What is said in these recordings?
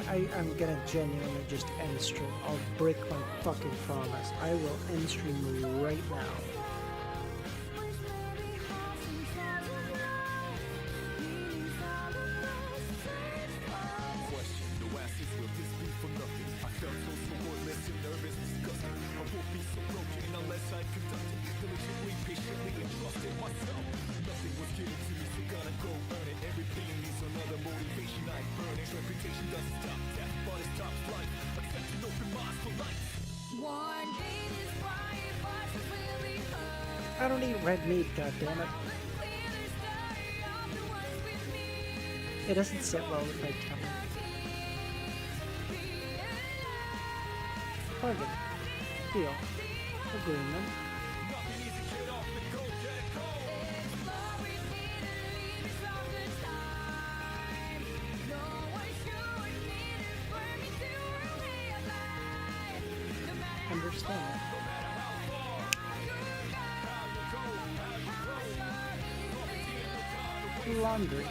I'm gonna genuinely just end stream. I'll break my fucking promise. I will end stream right now. I don't eat red meat, goddammit. It doesn't sit well with my tummy. Bargain. Deal. Agreement. Understand. Laundry.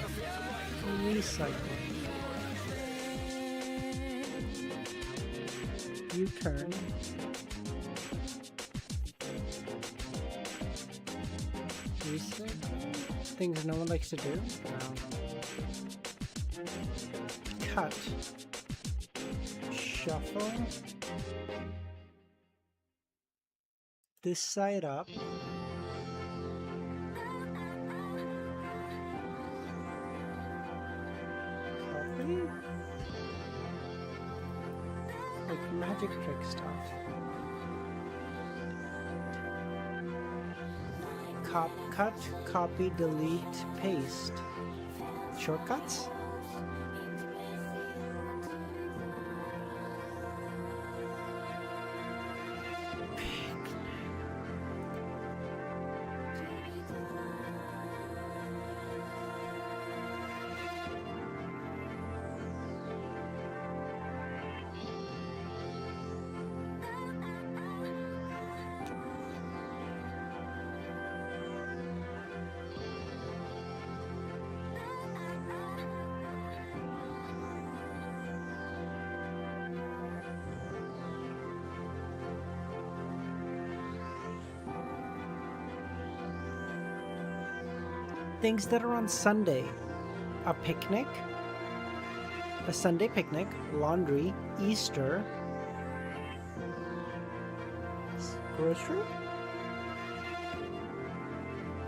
Recycling. U-turn. Recycling? Things no one likes to do? No. Cut. Shuffle. This side up. Copy? Like magic trick stuff. Cut, copy, delete, paste. Shortcuts? Things that are on Sunday. A picnic. A Sunday picnic. Laundry. Easter. Grocery?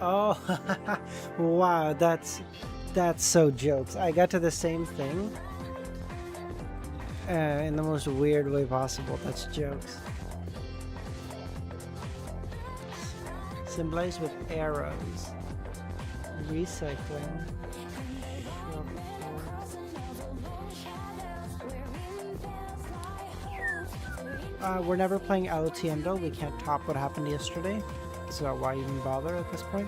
Oh, wow, that's so jokes. I got to the same thing in the most weird way possible. That's jokes. Symbolized with arrows. Recycling. We're never playing LTMDO. We can't top what happened yesterday. So why even bother at this point?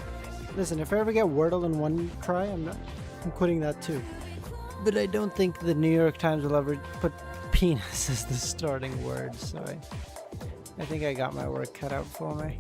Listen, if I ever get Wordle in one try, I'm quitting that too. But I don't think the New York Times will ever put penis as the starting word, so I think I got my work cut out for me.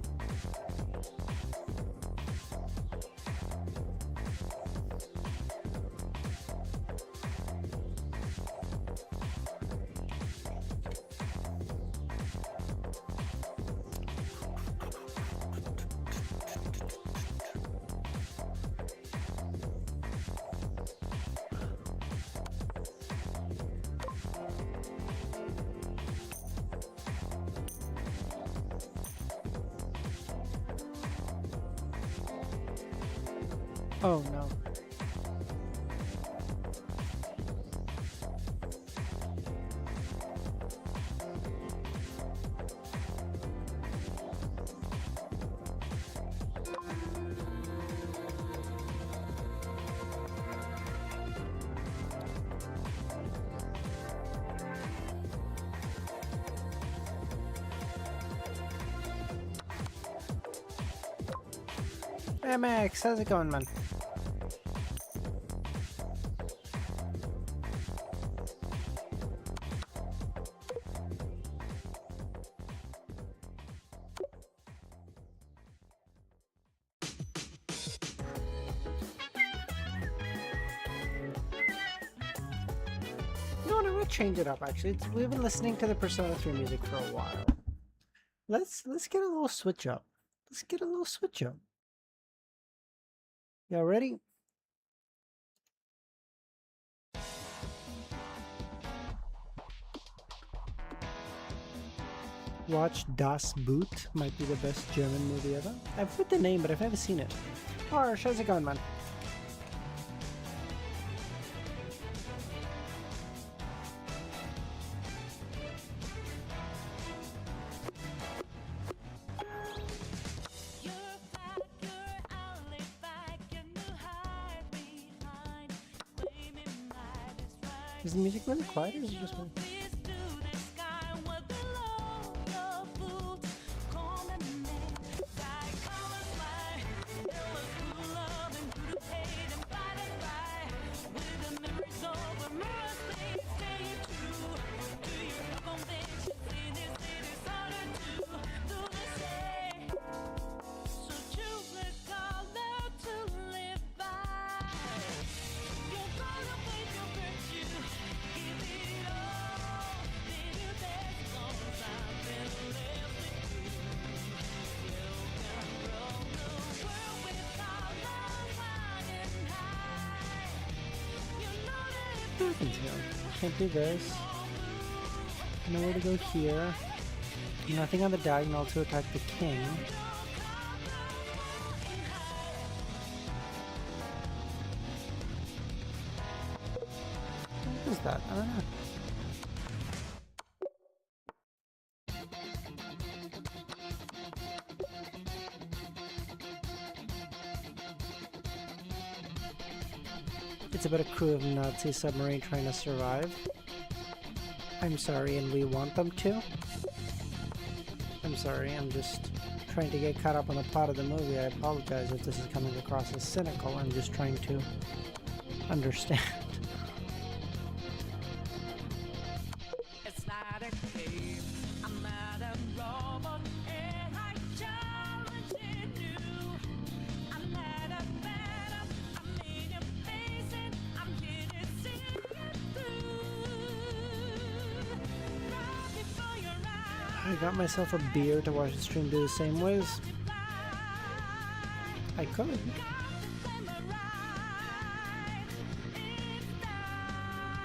Oh no. Hey Max, how's it going, man? change it up. Actually, we've been listening to the Persona 3 music for a while. Let's get a little switch up. Let's get a little switch up. Y'all ready? Watch Das Boot, might be the best German movie ever. I've heard the name, but I've never seen it. Harsh, how's it going, man? Is the music really quiet, or is it just me? Can't do this. Nowhere to go here. Nothing on the diagonal to attack the king. What is that? I don't know. It's about a crew of Nazi submarine trying to survive. I'm sorry, and we want them to. I'm sorry, I'm just trying to get caught up on the plot of the movie. I apologize if this is coming across as cynical. I'm just trying to understand. I got myself a beer to watch the stream do the same ways. I could.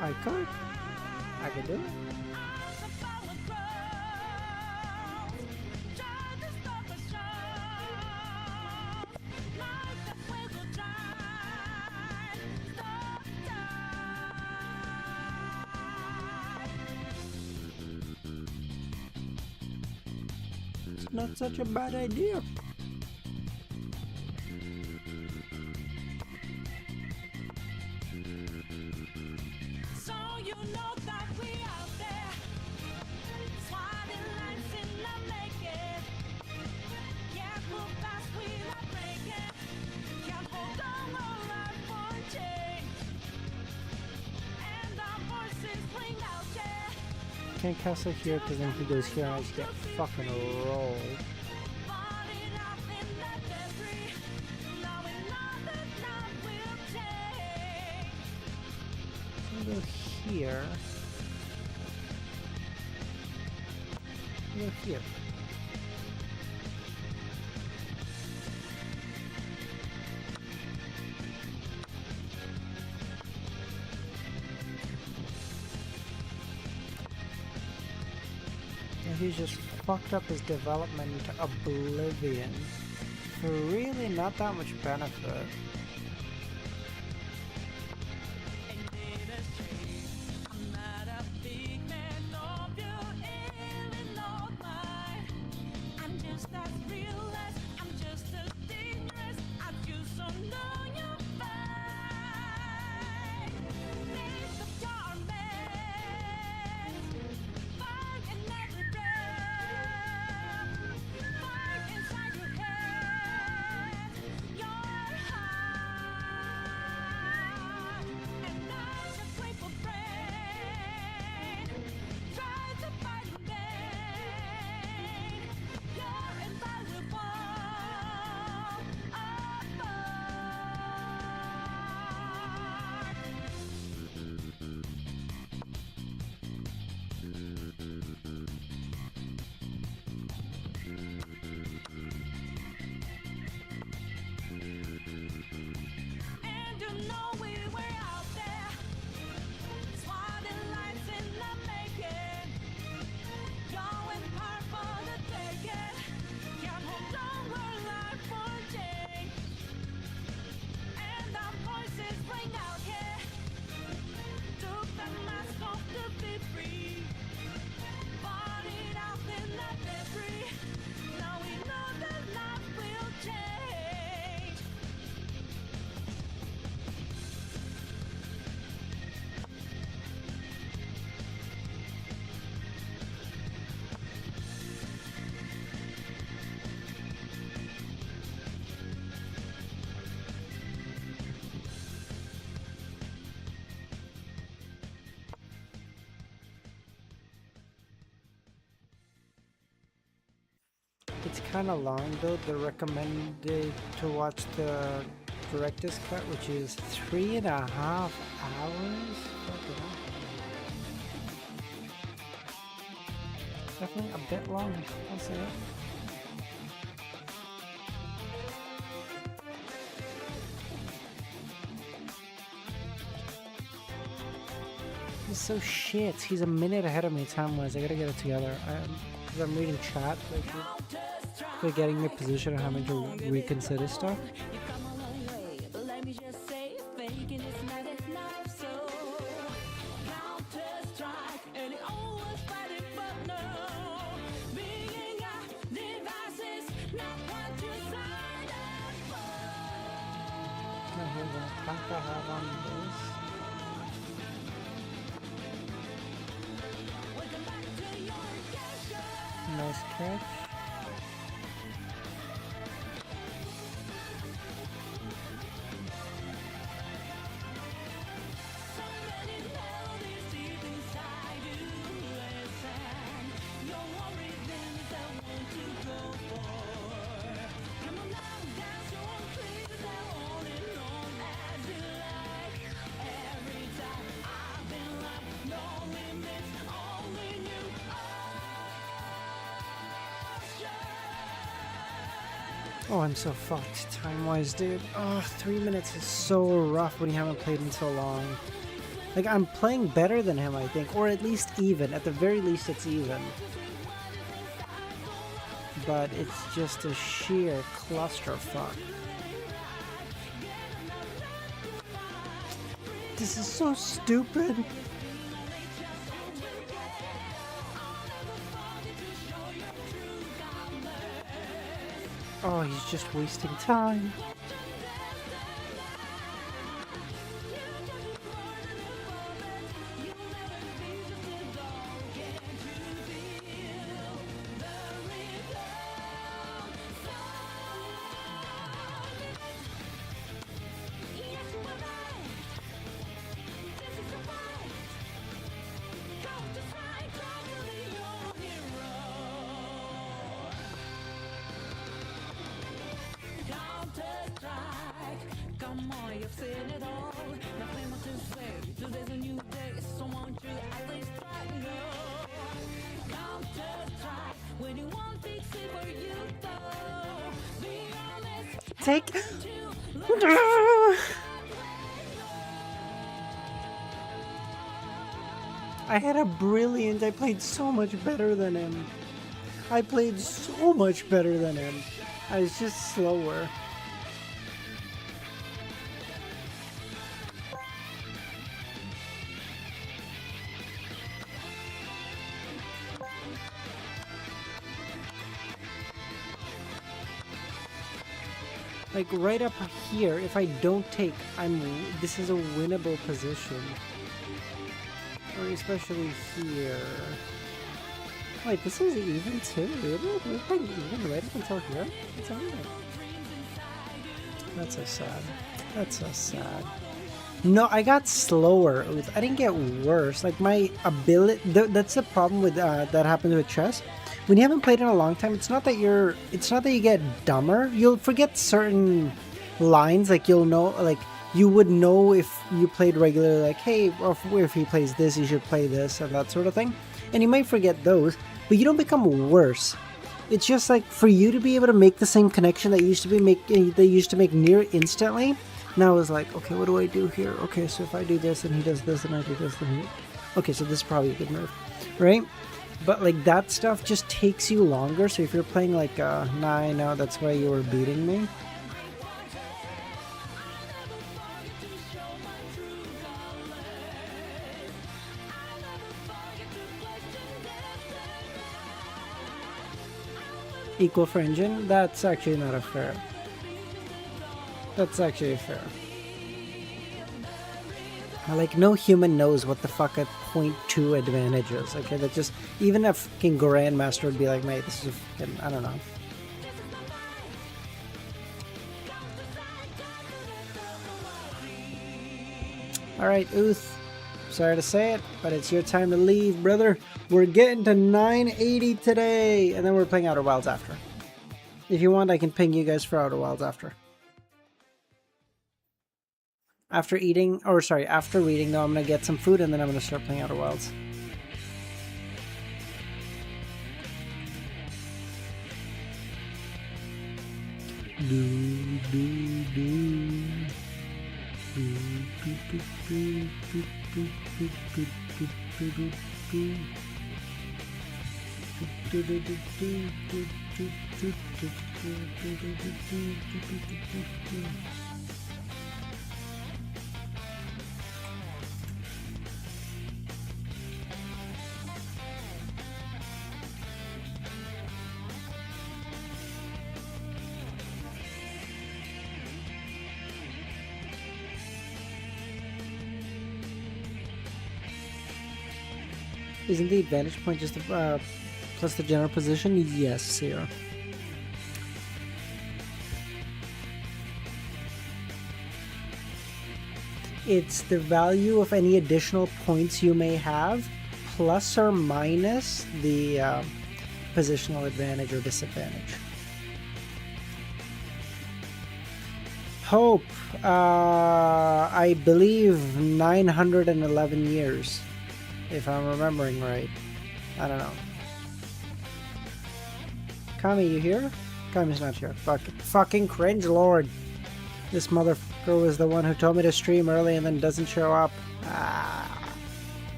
I could do it. Not such a bad idea. So you know that we out there, swatting lines in the naked. Yeah, move fast, we not breaking. Can't hold on our life for change. And our voices ring out there. Can't castle here because then he goes here and I just get fucking rolled. Go here. Go here. And he's just fucked up his development into oblivion for really not that much benefit. It's kind of long though. They're recommended to watch the director's cut, which is 3.5 hours. Fucking hell. Definitely a bit long, I'll say it. He's so shit. He's a minute ahead of me time-wise. I gotta get it together. Because I'm reading chat, like, forgetting my position and having to reconsider stuff. Here's an attack I have on this. Nice catch. Oh, I'm so fucked time-wise, dude. Oh, 3 minutes is so rough when you haven't played in so long. Like, I'm playing better than him, I think. Or at least even. At the very least, it's even. But it's just a sheer clusterfuck. This is so stupid. Oh, he's just wasting time. Come on, you've seen it all. Nothing more to say. Today's a new day, so won't you at least try? No, Counter-Strike. When you want fix it for you, though. Be honest. Take. I had a brilliant. I played so much better than him. I played so much better than him. I was just slower. Like right up here, if I don't take, this is a winnable position. Or especially here. Wait, this is even too? Really? We're playing even right up until here? It's even. That's so sad. That's so sad. No, I got slower. I didn't get worse. Like my ability, that's the problem with that happens with chess. When you haven't played in a long time, it's not that you get dumber. You'll forget certain lines. Like you'll know, like you would know if you played regularly. Like, hey, if he plays this, you should play this, and that sort of thing. And you might forget those, but you don't become worse. It's just like for you to be able to make the same connection that used to make near instantly. Now it's like, okay, what do I do here? Okay, so if I do this and he does this and I do this, then he... Okay, so this is probably a good move, right? But like that stuff just takes you longer. So if you're playing like, nah, I know that's why you were beating me. Equal for engine? That's actually not a fair. That's actually fair. Like, no human knows what the fuck a 0.2 advantage is. Okay, that just... Even a fucking grandmaster would be like, mate, this is a fucking... I don't know. Alright, Uth. Sorry to say it, but it's your time to leave, brother. We're getting to 980 today, and then we're playing Outer Wilds after. If you want, I can ping you guys for Outer Wilds after. After eating, or sorry, after reading though, I'm gonna get some food and then I'm gonna start playing Outer Wilds. Isn't the advantage point just plus the general position? Yes, Sarah. It's the value of any additional points you may have, plus or minus the positional advantage or disadvantage. Hope, I believe 911 years. If I'm remembering right. I don't know. Kami, you here? Kami's not here. Fucking cringe lord. This motherfucker was the one who told me to stream early and then doesn't show up. Ah.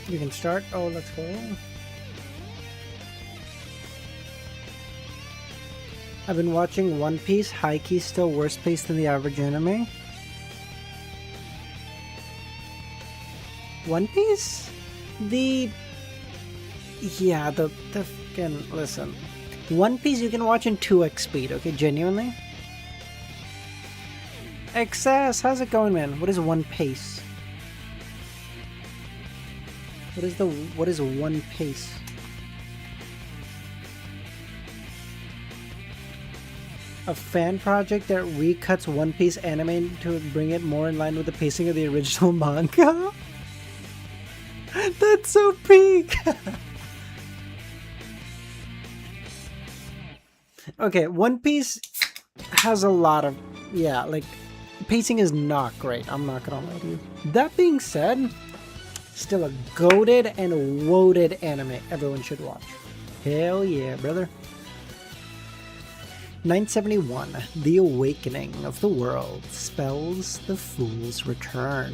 You can start. Oh, let's go. I've been watching One Piece. High key still worse paced than the average anime. One Piece? The fucking, listen. One Piece you can watch in 2x speed, okay? Genuinely. XS, how's it going, man? What is One Piece? What is One Piece? A fan project that recuts One Piece anime to bring it more in line with the pacing of the original manga? That's so peak! Okay, One Piece has a lot of, like, pacing is not great, I'm not gonna lie to you. That being said, still a goated and woated anime everyone should watch. Hell yeah, brother. 971. The Awakening of the World spells the Fool's Return.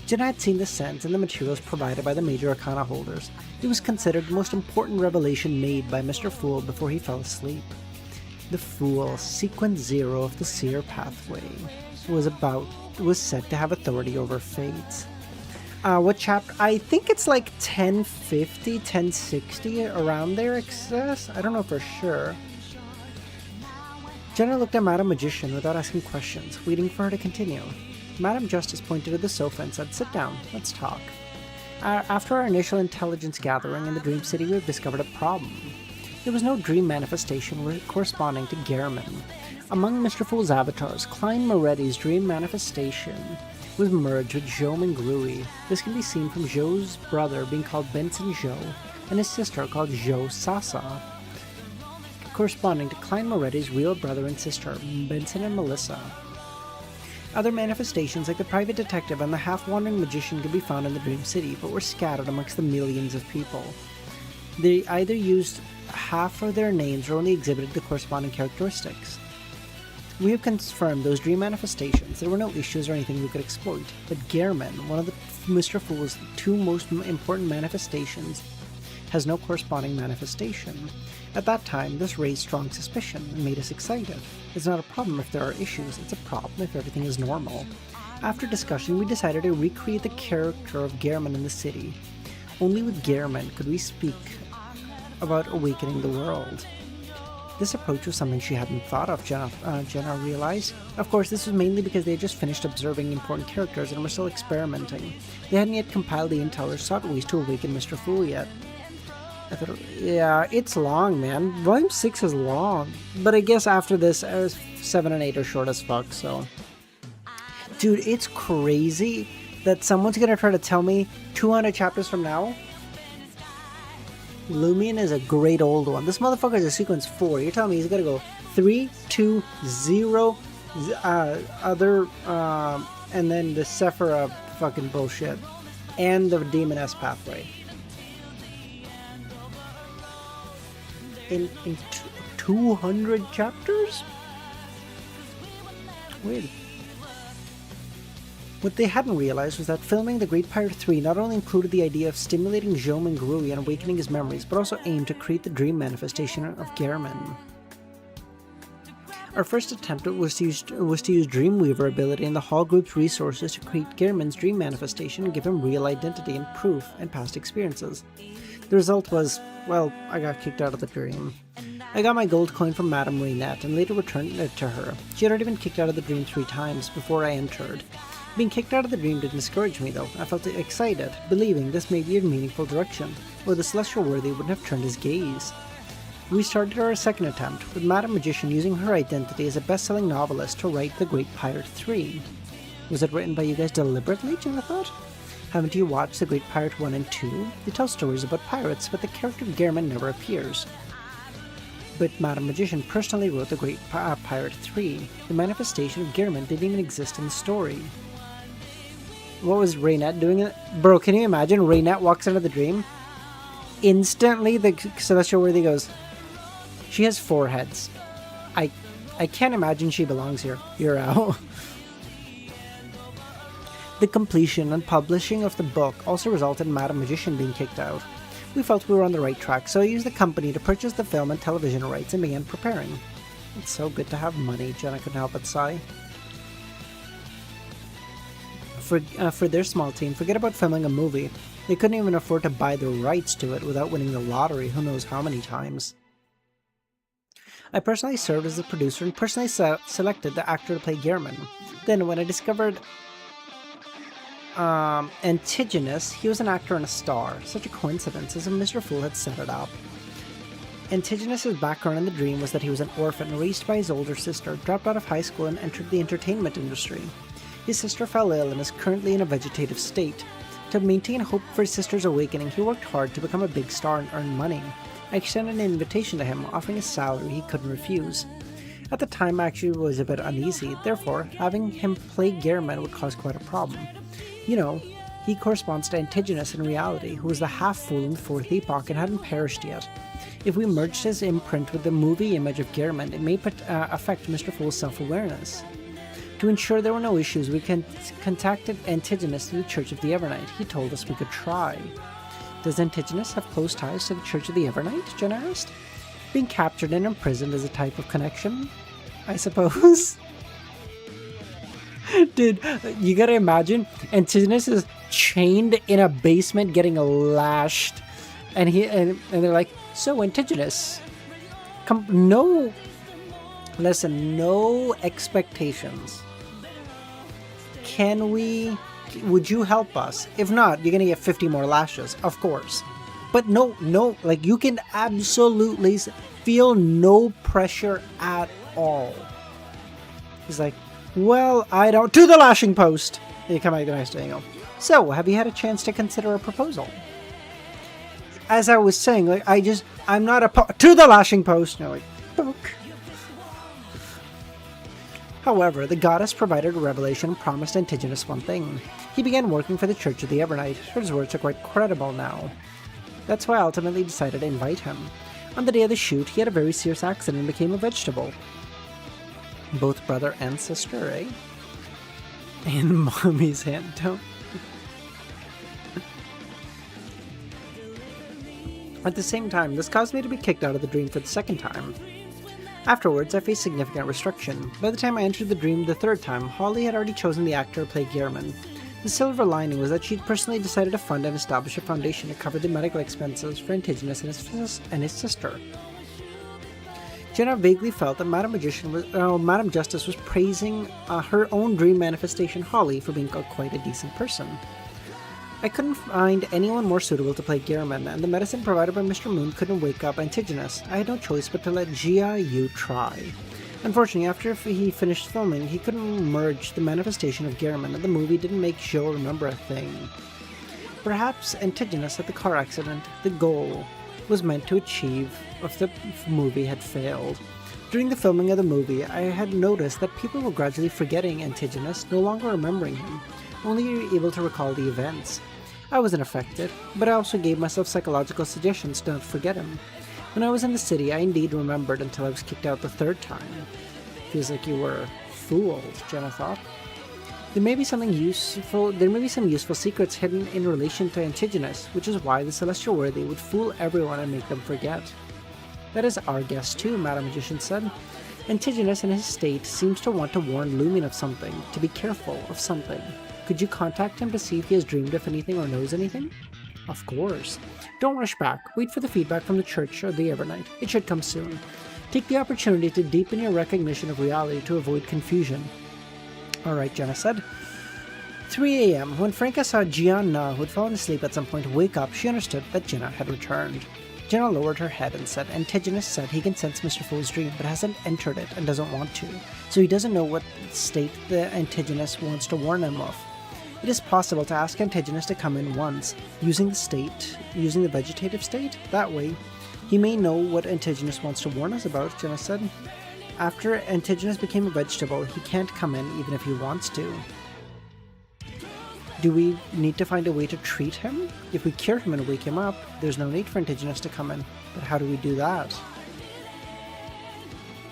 Jenna had seen the sense in the materials provided by the major arcana holders. It was considered the most important revelation made by Mr. Fool before he fell asleep. The Fool, sequence 0 of the Seer pathway, was said to have authority over fates. What chapter? I think it's like 1050, 1060, around there, excess? I don't know for sure. Jenna looked at Madam Magician without asking questions, waiting for her to continue. Madam Justice pointed to the sofa and said, "Sit down, let's talk. After our initial intelligence gathering in the Dream City, we've discovered a problem. There was no dream manifestation corresponding to Gehrman. Among Mr. Fool's avatars, Klein Moretti's dream manifestation was merged with Zhou Minglui. This can be seen from Zhou's brother being called Benson Zhou and his sister called Zhou Sasa, corresponding to Klein Moretti's real brother and sister, Benson and Melissa. Other manifestations like the private detective and the half-wandering magician could be found in the Dream City, but were scattered amongst the millions of people. They either used half of their names or only exhibited the corresponding characteristics. We have confirmed those dream manifestations. There were no issues or anything we could exploit, but Gehrman, one of Mr. Fool's two most important manifestations, has no corresponding manifestation. At that time, this raised strong suspicion and made us excited. It's not a problem if there are issues, it's a problem if everything is normal. After discussion, we decided to recreate the character of Gehrman in the city. Only with Gehrman could we speak about awakening the world. This approach was something she hadn't thought of, Jenna realized. Of course, this was mainly because they had just finished observing important characters and were still experimenting. They hadn't yet compiled the intel or sought ways to awaken Mr. Fool yet. Yeah, it's long, man. Volume 6 is long. But I guess after this, 7 and 8 are short as fuck, so... Dude, it's crazy that someone's gonna try to tell me 200 chapters from now Lumion is a great old one. This motherfucker is a sequence 4. You're telling me he's gonna go 3, 2, 0, and then the Cipher fucking bullshit. And the Demoness pathway. In 200 chapters? Weird. What they hadn't realized was that filming The Great Pirate 3 not only included the idea of stimulating Jom and Grui and awakening his memories, but also aimed to create the dream manifestation of Gehrman. Our first attempt was to use Dreamweaver ability and the Hall Group's resources to create Gehrman's dream manifestation and give him real identity and proof and past experiences. The result was, well, I got kicked out of the dream. I got my gold coin from Madame Rainette and later returned it to her. She had already been kicked out of the dream 3 times before I entered. Being kicked out of the dream didn't discourage me though. I felt excited, believing this may be a meaningful direction, where the celestial worthy wouldn't have turned his gaze. We started our second attempt, with Madame Magician using her identity as a best-selling novelist to write The Great Pirate 3. Was it written by you guys deliberately, Jenna thought? Haven't you watched The Great Pirate 1 and 2? They tell stories about pirates, but the character Gehrman never appears. But Madame Magician personally wrote The Great Pirate 3. The manifestation of Gehrman didn't even exist in the story. What was Rainette doing? Bro, can you imagine? Rainette walks into the dream. Instantly, the celestial worthy goes, she has 4 heads. I can't imagine she belongs here. You're out. The completion and publishing of the book also resulted in Madame Magician being kicked out. We felt we were on the right track, so I used the company to purchase the film and television rights and began preparing. It's so good to have money, Jenna couldn't help but sigh. For their small team, forget about filming a movie. They couldn't even afford to buy the rights to it without winning the lottery who knows how many times. I personally served as the producer and personally selected the actor to play Gehrman. Then when I discovered Antigonus, he was an actor and a star. Such a coincidence, as if Mr. Fool had set it up. Antigonus' background in the dream was that he was an orphan raised by his older sister, dropped out of high school and entered the entertainment industry. His sister fell ill and is currently in a vegetative state. To maintain hope for his sister's awakening, he worked hard to become a big star and earn money. I extended an invitation to him, offering a salary he couldn't refuse. At the time, I actually was a bit uneasy, therefore, having him play Gehrman would cause quite a problem. You know, he corresponds to Antigonus in reality, who was the half-fool in the 4th epoch and hadn't perished yet. If we merged his imprint with the movie image of Gehrman, it may affect Mr. Fool's self-awareness. To ensure there were no issues, we contacted Antigonus to the Church of the Evernight. He told us we could try. Does Antigonus have close ties to the Church of the Evernight? Jenna asked. Being captured and imprisoned is a type of connection, I suppose. Dude, you gotta imagine, Antigonus is chained in a basement getting lashed. And they're like, so Antigonus, no expectations. Would you help us? If not, you're gonna get 50 more lashes, of course. But no, like you can absolutely feel no pressure at all. He's like, well, I don't, to the lashing post. You come out the next day and go, so have you had a chance to consider a proposal? As I was saying, like, I'm not to the lashing post. No, like, book. However, the goddess provided a revelation and promised Antigonus one thing. He began working for the Church of the Evernight. His words are quite credible now. That's why I ultimately decided to invite him. On the day of the shoot, he had a very serious accident and became a vegetable. Both brother and sister, eh? And mommy's hand, don't. At the same time, this caused me to be kicked out of the dream for the second time. Afterwards, I faced significant restriction. By the time I entered the dream the 3rd time, Holly had already chosen the actor to play Gehrman. The silver lining was that she'd personally decided to fund and establish a foundation to cover the medical expenses for Antigonus and his sister. Jenna vaguely felt that Madame Justice was praising her own dream manifestation, Holly, for being quite a decent person. I couldn't find anyone more suitable to play Gehrman, and the medicine provided by Mr. Moon couldn't wake up Antigonus. I had no choice but to let GIU try. Unfortunately, after he finished filming, he couldn't merge the manifestation of Gehrman, and the movie didn't make Joe remember a thing. Perhaps Antigonus at the car accident, the goal, was meant to achieve if the movie had failed. During the filming of the movie, I had noticed that people were gradually forgetting Antigonus, no longer remembering him, only able to recall the events. I wasn't affected, but I also gave myself psychological suggestions to not forget him. When I was in the city, I indeed remembered until I was kicked out the third time. Feels like you were fooled, Jenna thought. There may be some useful secrets hidden in relation to Antigonus, which is why the Celestial Worthy would fool everyone and make them forget. That is our guess too, Madam Magician said. Antigonus in his state seems to want to warn LEMMiNO of something, to be careful of something. Could you contact him to see if he has dreamed of anything or knows anything? Of course. Don't rush back. Wait for the feedback from the church or the Evernight. It should come soon. Take the opportunity to deepen your recognition of reality to avoid confusion. Alright, Jenna said. 3 a.m. When Franca saw Gianna, who had fallen asleep at some point, wake up, she understood that Jenna had returned. Jenna lowered her head and said, Antigonus said he can sense Mr. Fool's dream, but hasn't entered it and doesn't want to, so he doesn't know what state the Antigonus wants to warn him of. It is possible to ask Antigonus to come in once, using the vegetative state. That way, he may know what Antigonus wants to warn us about, Jenna said. After Antigonus became a vegetable, he can't come in even if he wants to. Do we need to find a way to treat him? If we cure him and wake him up, there's no need for Antigonus to come in. But how do we do that?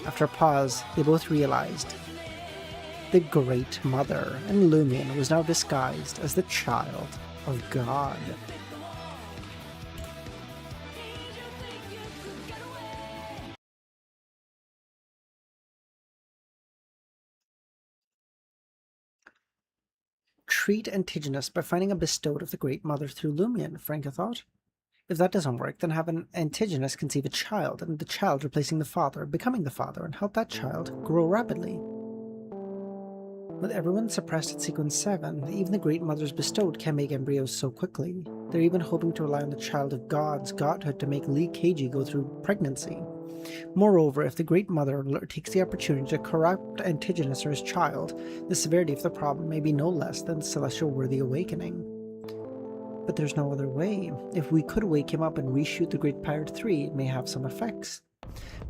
After a pause, they both realized. The Great Mother and Lumion was now disguised as the child of God. Treat Antigonus by finding a bestowed of the Great Mother through Lumion, Franca thought. If that doesn't work, then have an Antigonus conceive a child, and the child replacing the father, becoming the father, and help that child grow rapidly. With everyone suppressed at sequence 7, even the Great Mothers bestowed can make embryos so quickly. They're even hoping to rely on the child of God's godhood to make Lee Keiji go through pregnancy. Moreover, if the Great Mother takes the opportunity to corrupt Antigonus or his child, the severity of the problem may be no less than the Celestial Worthy awakening. But there's no other way. If we could wake him up and reshoot the Great Pirate 3, it may have some effects.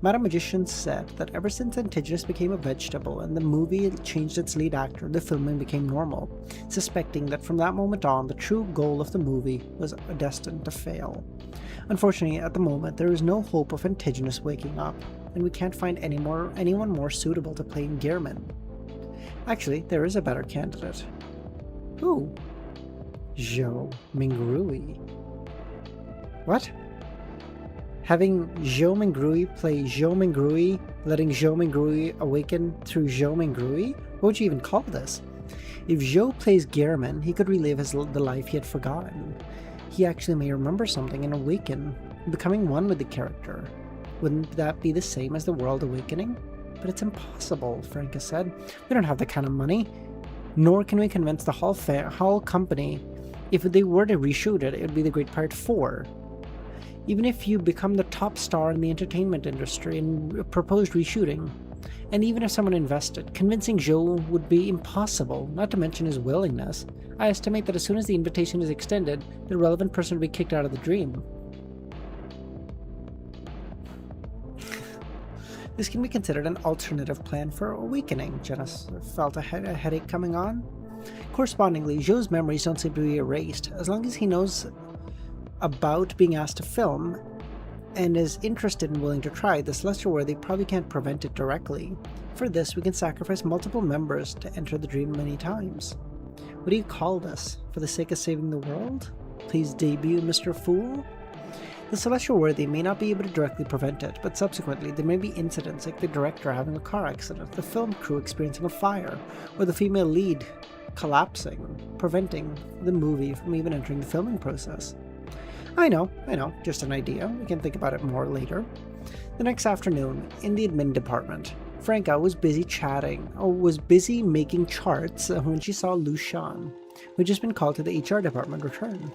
Madam Magician said that ever since Antigonus became a vegetable and the movie changed its lead actor, the filming became normal, suspecting that from that moment on, the true goal of the movie was destined to fail. Unfortunately, at the moment, there is no hope of Antigonus waking up, and we can't find anyone more suitable to play Gehrman. Actually, there is a better candidate. Who? Zhou Mingrui. What? Having Zhou Mingrui play Zhou Mingrui, letting Zhou Mingrui awaken through Zhou Mingrui? What would you even call this? If Zhou plays Gehrman, he could relive the life he had forgotten. He actually may remember something and awaken, becoming one with the character. Wouldn't that be the same as the World Awakening? But it's impossible, Franca said. We don't have that kind of money. Nor can we convince the Hall company. If they were to reshoot it, it would be the Great Pirate 4. Even if you become the top star in the entertainment industry and proposed reshooting, and even if someone invested, convincing Zhou would be impossible, not to mention his willingness. I estimate that as soon as the invitation is extended, the relevant person would be kicked out of the dream. This can be considered an alternative plan for awakening. Jenna felt a headache coming on. Correspondingly, Zhou's memories don't seem to be erased. As long as he knows about being asked to film and is interested and willing to try, the Celestial Worthy probably can't prevent it directly. For this, we can sacrifice multiple members to enter the dream many times. What do you call this? For the sake of saving the world? Please debut Mr. Fool? The Celestial Worthy may not be able to directly prevent it, but subsequently there may be incidents like the director having a car accident, the film crew experiencing a fire, or the female lead collapsing, preventing the movie from even entering the filming process. I know, just an idea. We can think about it more later. The next afternoon, in the admin department, Franca was busy making charts when she saw Lu Shan, who had just been called to the HR department, return.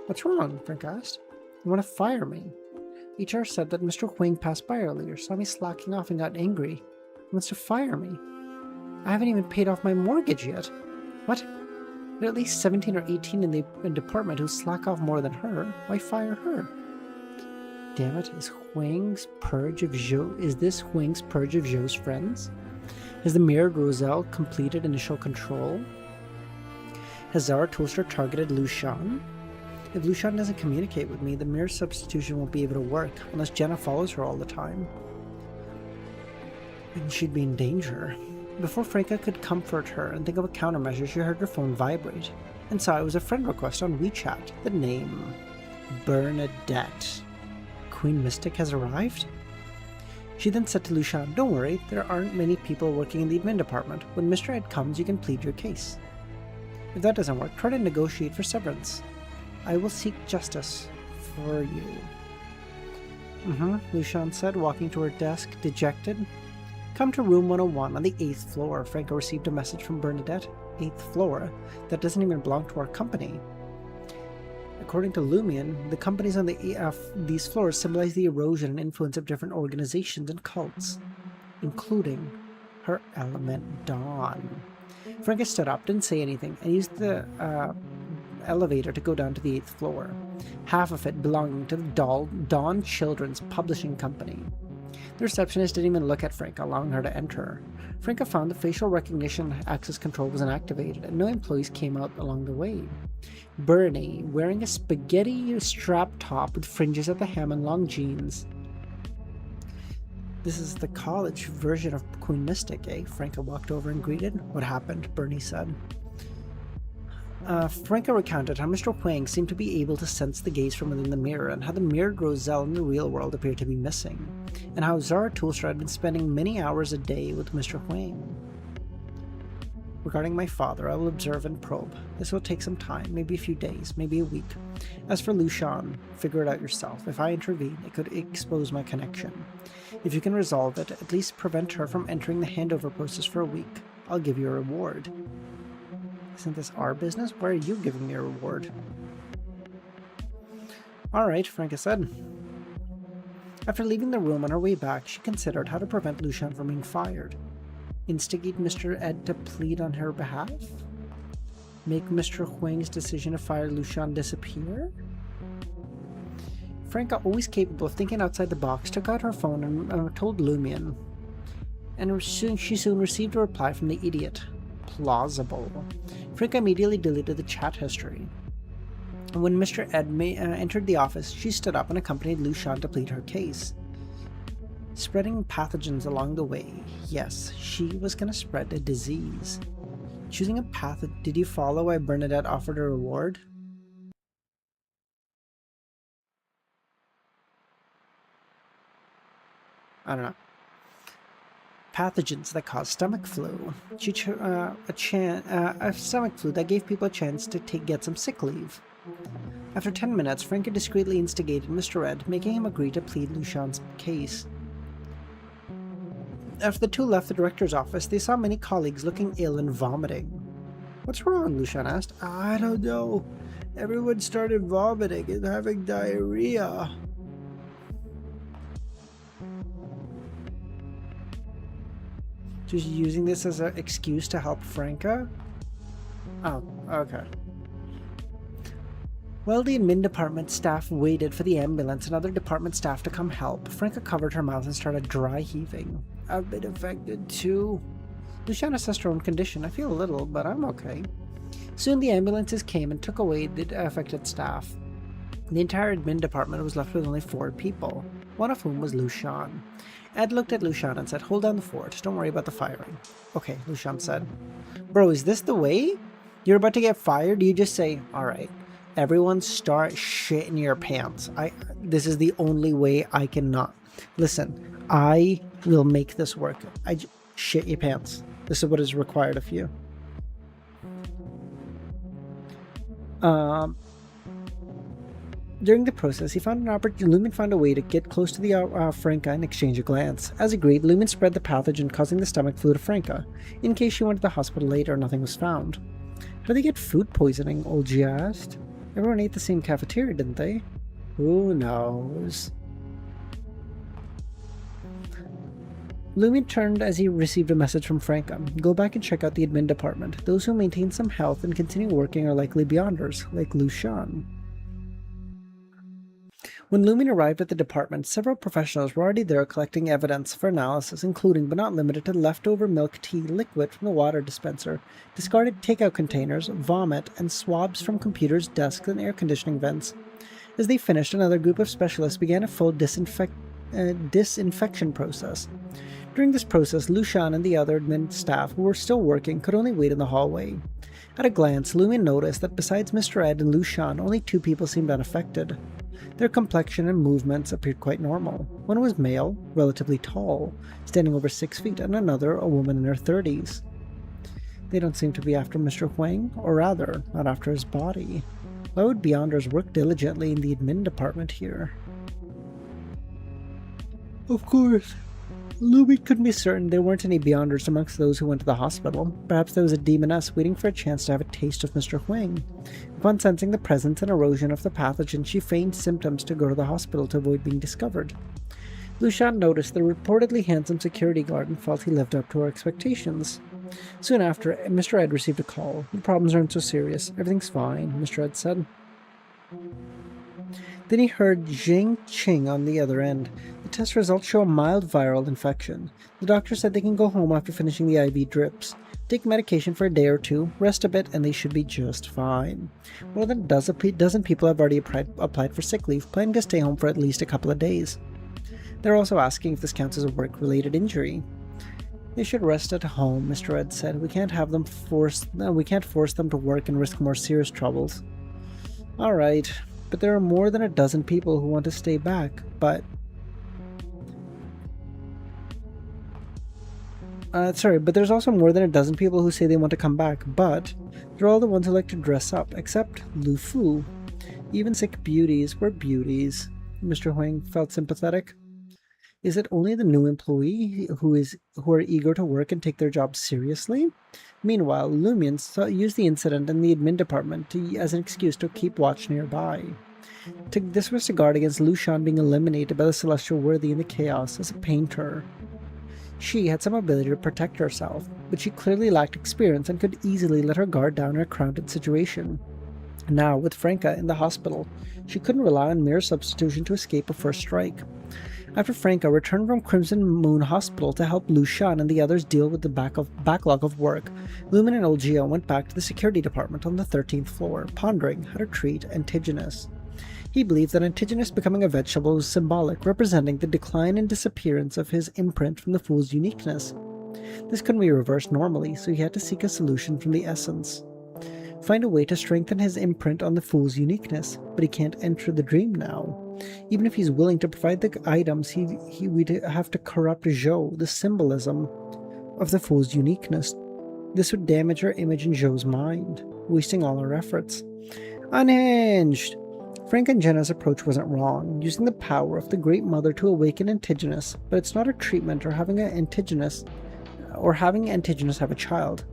What's wrong? Franca asked. You want to fire me? HR said that Mr. Huang passed by earlier, saw me slacking off and got angry. He wants to fire me. I haven't even paid off my mortgage yet. What? There are at least 17 or 18 in the department who slack off more than her. Why fire her? Damn it, is this Huang's purge of Zhou's friends? Has the mirrored Roselle completed initial control? Has Zarathustra targeted Lu Shan? If Lu Shan doesn't communicate with me, the mirror substitution won't be able to work unless Jenna follows her all the time. And she'd be in danger. Before Franca could comfort her and think of a countermeasure, she heard her phone vibrate and saw it was a friend request on WeChat. The name Bernadette. Queen Mystic has arrived? She then said to Lu Shan, "Don't worry, there aren't many people working in the admin department. When Mr. Ed comes, you can plead your case. If that doesn't work, try to negotiate for severance. I will seek justice for you." Lu Shan said, walking to her desk, dejected. Come to room 101 on the 8th floor. Franca received a message from Bernadette. 8th floor? That doesn't even belong to our company. According to LEMMiNO, the companies on these floors symbolize the erosion and influence of different organizations and cults, including her element Dawn. Franca stood up, didn't say anything, and used the elevator to go down to the 8th floor, half of it belonging to the Dawn Children's Publishing Company. The receptionist didn't even look at Franca, allowing her to enter. Franca found the facial recognition access control was inactivated, and no employees came out along the way. Bernie, wearing a spaghetti strap top with fringes at the hem and long jeans. This is the college version of Queen Mystic, eh? Franca walked over and greeted. What happened? Bernie said. Franca recounted how Mr. Huang seemed to be able to sense the gaze from within the mirror, and how the mirrored Roselle in the real world appeared to be missing, and how Zarathustra had been spending many hours a day with Mr. Huang. Regarding my father, I will observe and probe. This will take some time, maybe a few days, maybe a week. As for Lu Shan, figure it out yourself. If I intervene, it could expose my connection. If you can resolve it, at least prevent her from entering the handover process for a week. I'll give you a reward. Isn't this our business? Why are you giving me a reward? Alright, Franca said. After leaving the room on her way back, she considered how to prevent Lu Shan from being fired. Instigate Mr. Ed to plead on her behalf? Make Mr. Huang's decision to fire Lu Shan disappear? Franca, always capable of thinking outside the box, took out her phone and told LEMMiNO. And she soon received a reply from the idiot. Plausible. Franca immediately deleted the chat history. When Mr. Ed entered the office, she stood up and accompanied Lu Shan to plead her case. Spreading pathogens along the way. Yes, she was going to spread a disease. Choosing a pathogen. Did you follow why Bernadette offered a reward? I don't know. Pathogens that cause stomach flu. She chose a stomach flu that gave people a chance to get some sick leave. After 10 minutes, Franca discreetly instigated Mr. Ed, making him agree to plead Lu Shan's case. After the two left the director's office, they saw many colleagues looking ill and vomiting. What's wrong? Lu Shan asked. I don't know. Everyone started vomiting and having diarrhea. Just using this as an excuse to help Franca? Oh, okay. While the admin department staff waited for the ambulance and other department staff to come help, Franca covered her mouth and started dry heaving. I've been affected too. Lu Shan assessed her own condition. I feel a little, but I'm okay. Soon the ambulances came and took away the affected staff. The entire admin department was left with only 4 people, one of whom was Lu Shan. Ed looked at Lu Shan and said, hold down the fort. Don't worry about the firing. Okay, Lu Shan said. Bro, is this the way? You're about to get fired? You just say, alright, everyone start shitting your pants. This is the only way I can not. Listen, I will make this work. Shit your pants. This is what is required of you. During the process, Lumen found a way to get close to the Franca and exchange a glance. As agreed, Lumen spread the pathogen causing the stomach flu to Franca. In case she went to the hospital later, nothing was found. How did they get food poisoning? Olgia asked. Everyone ate the same cafeteria, didn't they? Who knows? Lumen turned as he received a message from Franca. Go back and check out the admin department. Those who maintain some health and continue working are likely beyonders, like Lucian. When Lumen arrived at the department, several professionals were already there collecting evidence for analysis, including but not limited to leftover milk tea liquid from the water dispenser, discarded takeout containers, vomit, and swabs from computers, desks, and air conditioning vents. As they finished, another group of specialists began a full disinfection process. During this process, Lucian and the other admin staff who were still working could only wait in the hallway. At a glance, Lumen noticed that besides Mr. Ed and Lucian, only 2 people seemed unaffected. Their complexion and movements appeared quite normal. One was male, relatively tall, standing over 6 feet, and another a woman in her 30s. They don't seem to be after Mr. Huang, or rather, not after his body. Why would Beyonders work diligently in the admin department here? Of course, Lumen couldn't be certain there weren't any Beyonders amongst those who went to the hospital. Perhaps there was a demoness waiting for a chance to have a taste of Mr. Huang. Upon sensing the presence and erosion of the pathogen, she feigned symptoms to go to the hospital to avoid being discovered. Lucian noticed the reportedly handsome security guard and felt he lived up to her expectations. Soon after, Mr. Ed received a call. The problems aren't so serious. Everything's fine, Mr. Ed said. Then he heard Jing Ching on the other end. The test results show a mild viral infection. The doctor said they can go home after finishing the IV drips. Take medication for a day or 2, rest a bit, and they should be just fine. More than a dozen people have already applied for sick leave, planning to stay home for at least a couple of days. They're also asking if this counts as a work-related injury. They should rest at home, Mr. Ed said. We can't force them to work and risk more serious troubles. Alright, but there are more than a dozen people who want to stay back, but there's also more than a dozen people who say they want to come back, but they're all the ones who like to dress up, except Lu Fu. Even sick beauties were beauties. Mr. Huang felt sympathetic. Is it only the new employee who are eager to work and take their job seriously? Meanwhile, Lumians used the incident in the admin department as an excuse to keep watch nearby. This was to guard against Lucian being eliminated by the Celestial Worthy in the chaos as a painter. She had some ability to protect herself, but she clearly lacked experience and could easily let her guard down in a crowded situation. Now, with Franca in the hospital, she couldn't rely on mere substitution to escape a first strike. After Franca returned from Crimson Moon Hospital to help Lucian and the others deal with the backlog of work, Lumen and Olgia went back to the security department on the 13th floor, pondering how to treat Antigonus. He believed that Antigonus becoming a vegetable was symbolic, representing the decline and disappearance of his imprint from the Fool's uniqueness. This couldn't be reversed normally, so he had to seek a solution from the essence. Find a way to strengthen his imprint on the Fool's uniqueness, but he can't enter the dream now. Even if he's willing to provide the items, we'd have to corrupt Zhou, the symbolism of the Fool's uniqueness. This would damage her image in Zhou's mind, wasting all her efforts. Unhinged! Frank and Jenna's approach wasn't wrong, using the power of the Great Mother to awaken Antigonus, but it's not a treatment or having Antigonus have a child.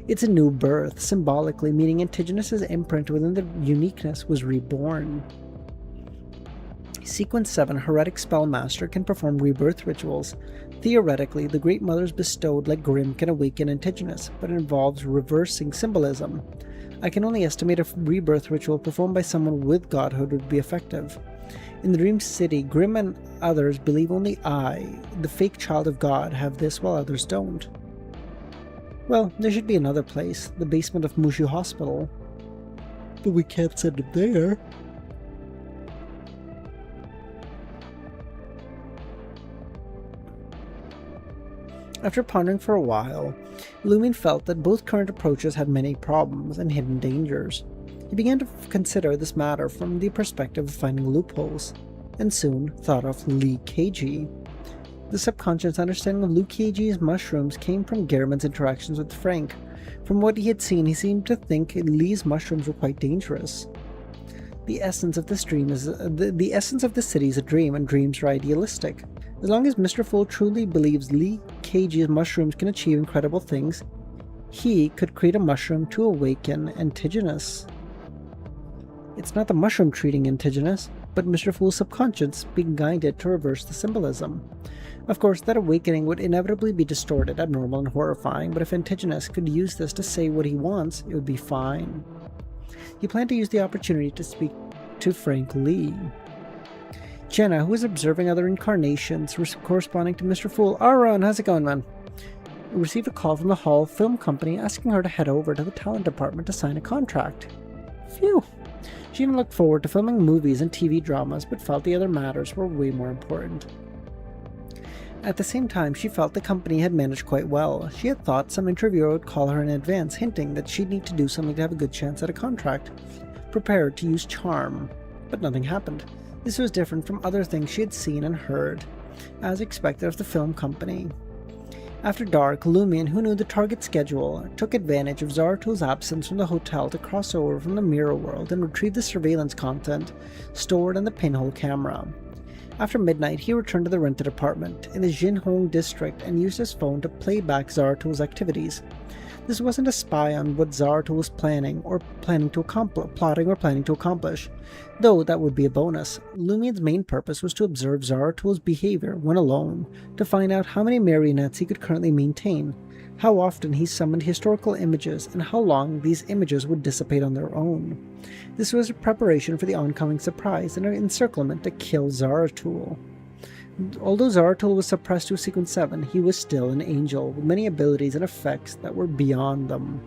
It's a new birth, symbolically meaning Antigonus' imprint within the uniqueness was reborn. Sequence 7 Heretic Spellmaster can perform rebirth rituals. Theoretically, the Great Mothers bestowed like Grimm can awaken Antigonus, but it involves reversing symbolism. I can only estimate a rebirth ritual performed by someone with godhood would be effective. In the Dream City, Grimm and others believe only I, the fake child of God, have this while others don't. Well, there should be another place, the basement of Mushu Hospital. But we can't send it there. After pondering for a while, Lumen felt that both current approaches had many problems and hidden dangers. He began to consider this matter from the perspective of finding loopholes, and soon thought of Li Keiji. The subconscious understanding of Liu Keiji's mushrooms came from Gehrman's interactions with Frank. From what he had seen, he seemed to think Li's mushrooms were quite dangerous. The essence of this dream is the essence of the city is a dream, and dreams are idealistic. As long as Mr. Fool truly believes Lee Keiji's mushrooms can achieve incredible things, he could create a mushroom to awaken Antigonus. It's not the mushroom treating Antigonus, but Mr. Fool's subconscious being guided to reverse the symbolism. Of course, that awakening would inevitably be distorted, abnormal, and horrifying, but if Antigonus could use this to say what he wants, it would be fine. He planned to use the opportunity to speak to Frank Lee. Jenna, who was observing other incarnations corresponding to Mr. Fool. Ron, how's it going, man? Received a call from the Hall Film Company asking her to head over to the talent department to sign a contract. Phew. She even looked forward to filming movies and TV dramas, but felt the other matters were way more important. At the same time, she felt the company had managed quite well. She had thought some interviewer would call her in advance, hinting that she'd need to do something to have a good chance at a contract. Prepared to use charm. But nothing happened. This was different from other things she had seen and heard, as expected of the film company. After dark, Lumion, who knew the target schedule, took advantage of Zaratul's absence from the hotel to cross over from the mirror world and retrieve the surveillance content stored in the pinhole camera. After midnight, he returned to the rented apartment in the Jinhong district and used his phone to play back Zaratul's activities. This wasn't a spy on what Zaratul was plotting or planning to accomplish, though that would be a bonus. Lumion's main purpose was to observe Zaratul's behavior when alone, to find out how many marionettes he could currently maintain, how often he summoned historical images, and how long these images would dissipate on their own. This was a preparation for the oncoming surprise and an encirclement to kill Zaratul. Although Zaratul was suppressed to Sequence 7, he was still an angel, with many abilities and effects that were beyond them.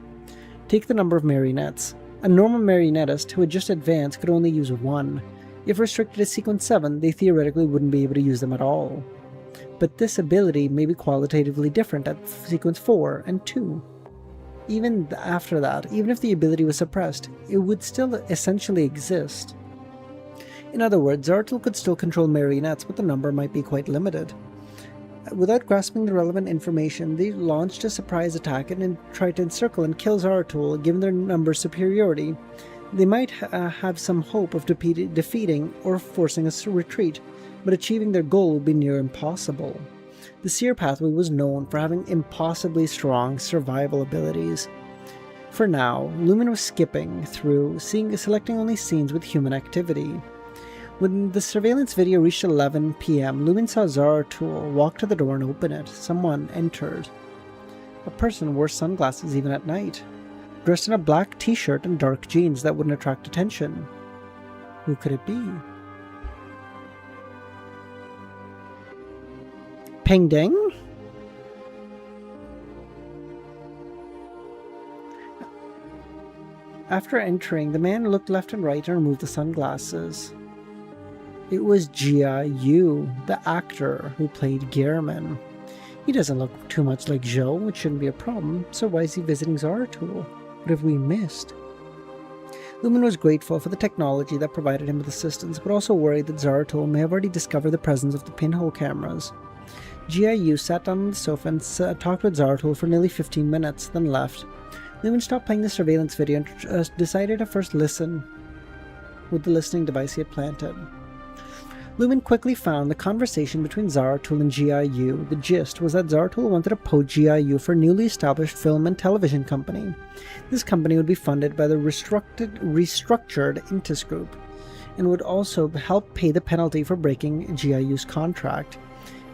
Take the number of marionettes. A normal marionettist who had just advanced could only use one. If restricted to Sequence 7, they theoretically wouldn't be able to use them at all. But this ability may be qualitatively different at Sequence 4 and 2. Even after that, even if the ability was suppressed, it would still essentially exist. In other words, Zaratul could still control marionettes, but the number might be quite limited. Without grasping the relevant information, they launched a surprise attack and tried to encircle and kill Zaratul. Given their number superiority, they might have some hope of defeating or forcing a retreat, but achieving their goal would be near impossible. The Seer pathway was known for having impossibly strong survival abilities. For now, Lumen was skipping through, selecting only scenes with human activity. When the surveillance video reached 11 p.m., Lumen saw Zaratul walk to the door and open it. Someone entered. A person wore sunglasses even at night, dressed in a black t-shirt and dark jeans that wouldn't attract attention. Who could it be? Peng Deng? After entering, the man looked left and right and removed the sunglasses. It was Jia Yu, the actor who played Gehrman. He doesn't look too much like Zhou, which shouldn't be a problem, so why is he visiting Zaratul? What have we missed? Lumen was grateful for the technology that provided him with assistance, but also worried that Zaratul may have already discovered the presence of the pinhole cameras. Jia Yu sat down on the sofa and talked with Zaratul for nearly 15 minutes, then left. Lumen stopped playing the surveillance video and decided to first listen with the listening device he had planted. Lumen quickly found the conversation between Zaratul and Jia Yu. The gist was that Zaratul wanted to poach Jia Yu for a newly established film and television company. This company would be funded by the restructured Intis Group, and would also help pay the penalty for breaking Jia Yu's contract.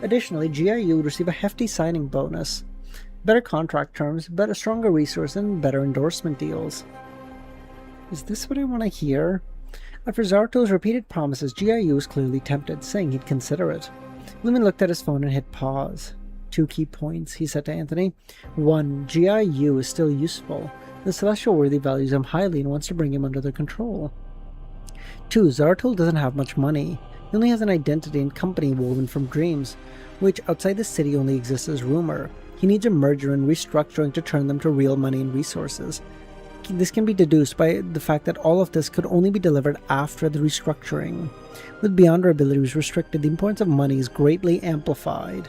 Additionally, Jia Yu would receive a hefty signing bonus, better contract terms, stronger resources, and better endorsement deals. Is this what I want to hear? After Zaratul's repeated promises, Jia Yu was clearly tempted, saying he'd consider it. Lumen looked at his phone and hit pause. 2 key points, he said to Anthony. 1. Jia Yu is still useful. The Celestial Worthy values him highly and wants to bring him under their control. 2. Zaratul doesn't have much money. He only has an identity and company woven from dreams, which outside the city only exists as rumor. He needs a merger and restructuring to turn them to real money and resources. This can be deduced by the fact that all of this could only be delivered after the restructuring. With beyond our abilities restricted, the importance of money is greatly amplified.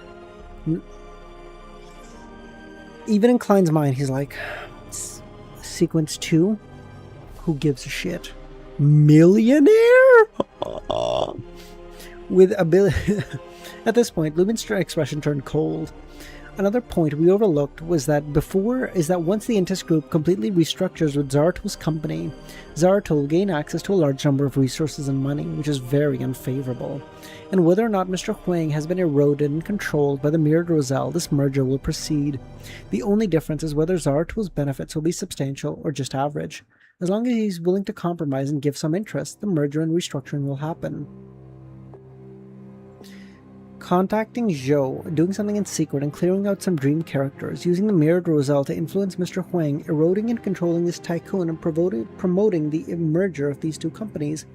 Even in Klein's mind, he's like, Sequence 2? Who gives a shit? Millionaire? With a billion. At this point, Lumen's expression turned cold. Another point we overlooked was that once the Intis group completely restructures with Zaratul's company, Zaratul will gain access to a large number of resources and money, which is very unfavorable. And whether or not Mr. Huang has been eroded and controlled by the mirrored Roselle, this merger will proceed. The only difference is whether Zaratul's benefits will be substantial or just average. As long as he's willing to compromise and give some interest, the merger and restructuring will happen. Contacting Zhou, doing something in secret, and clearing out some dream characters, using the mirrored Roselle to influence Mr. Huang, eroding and controlling this tycoon, and promoting the merger of these two companies.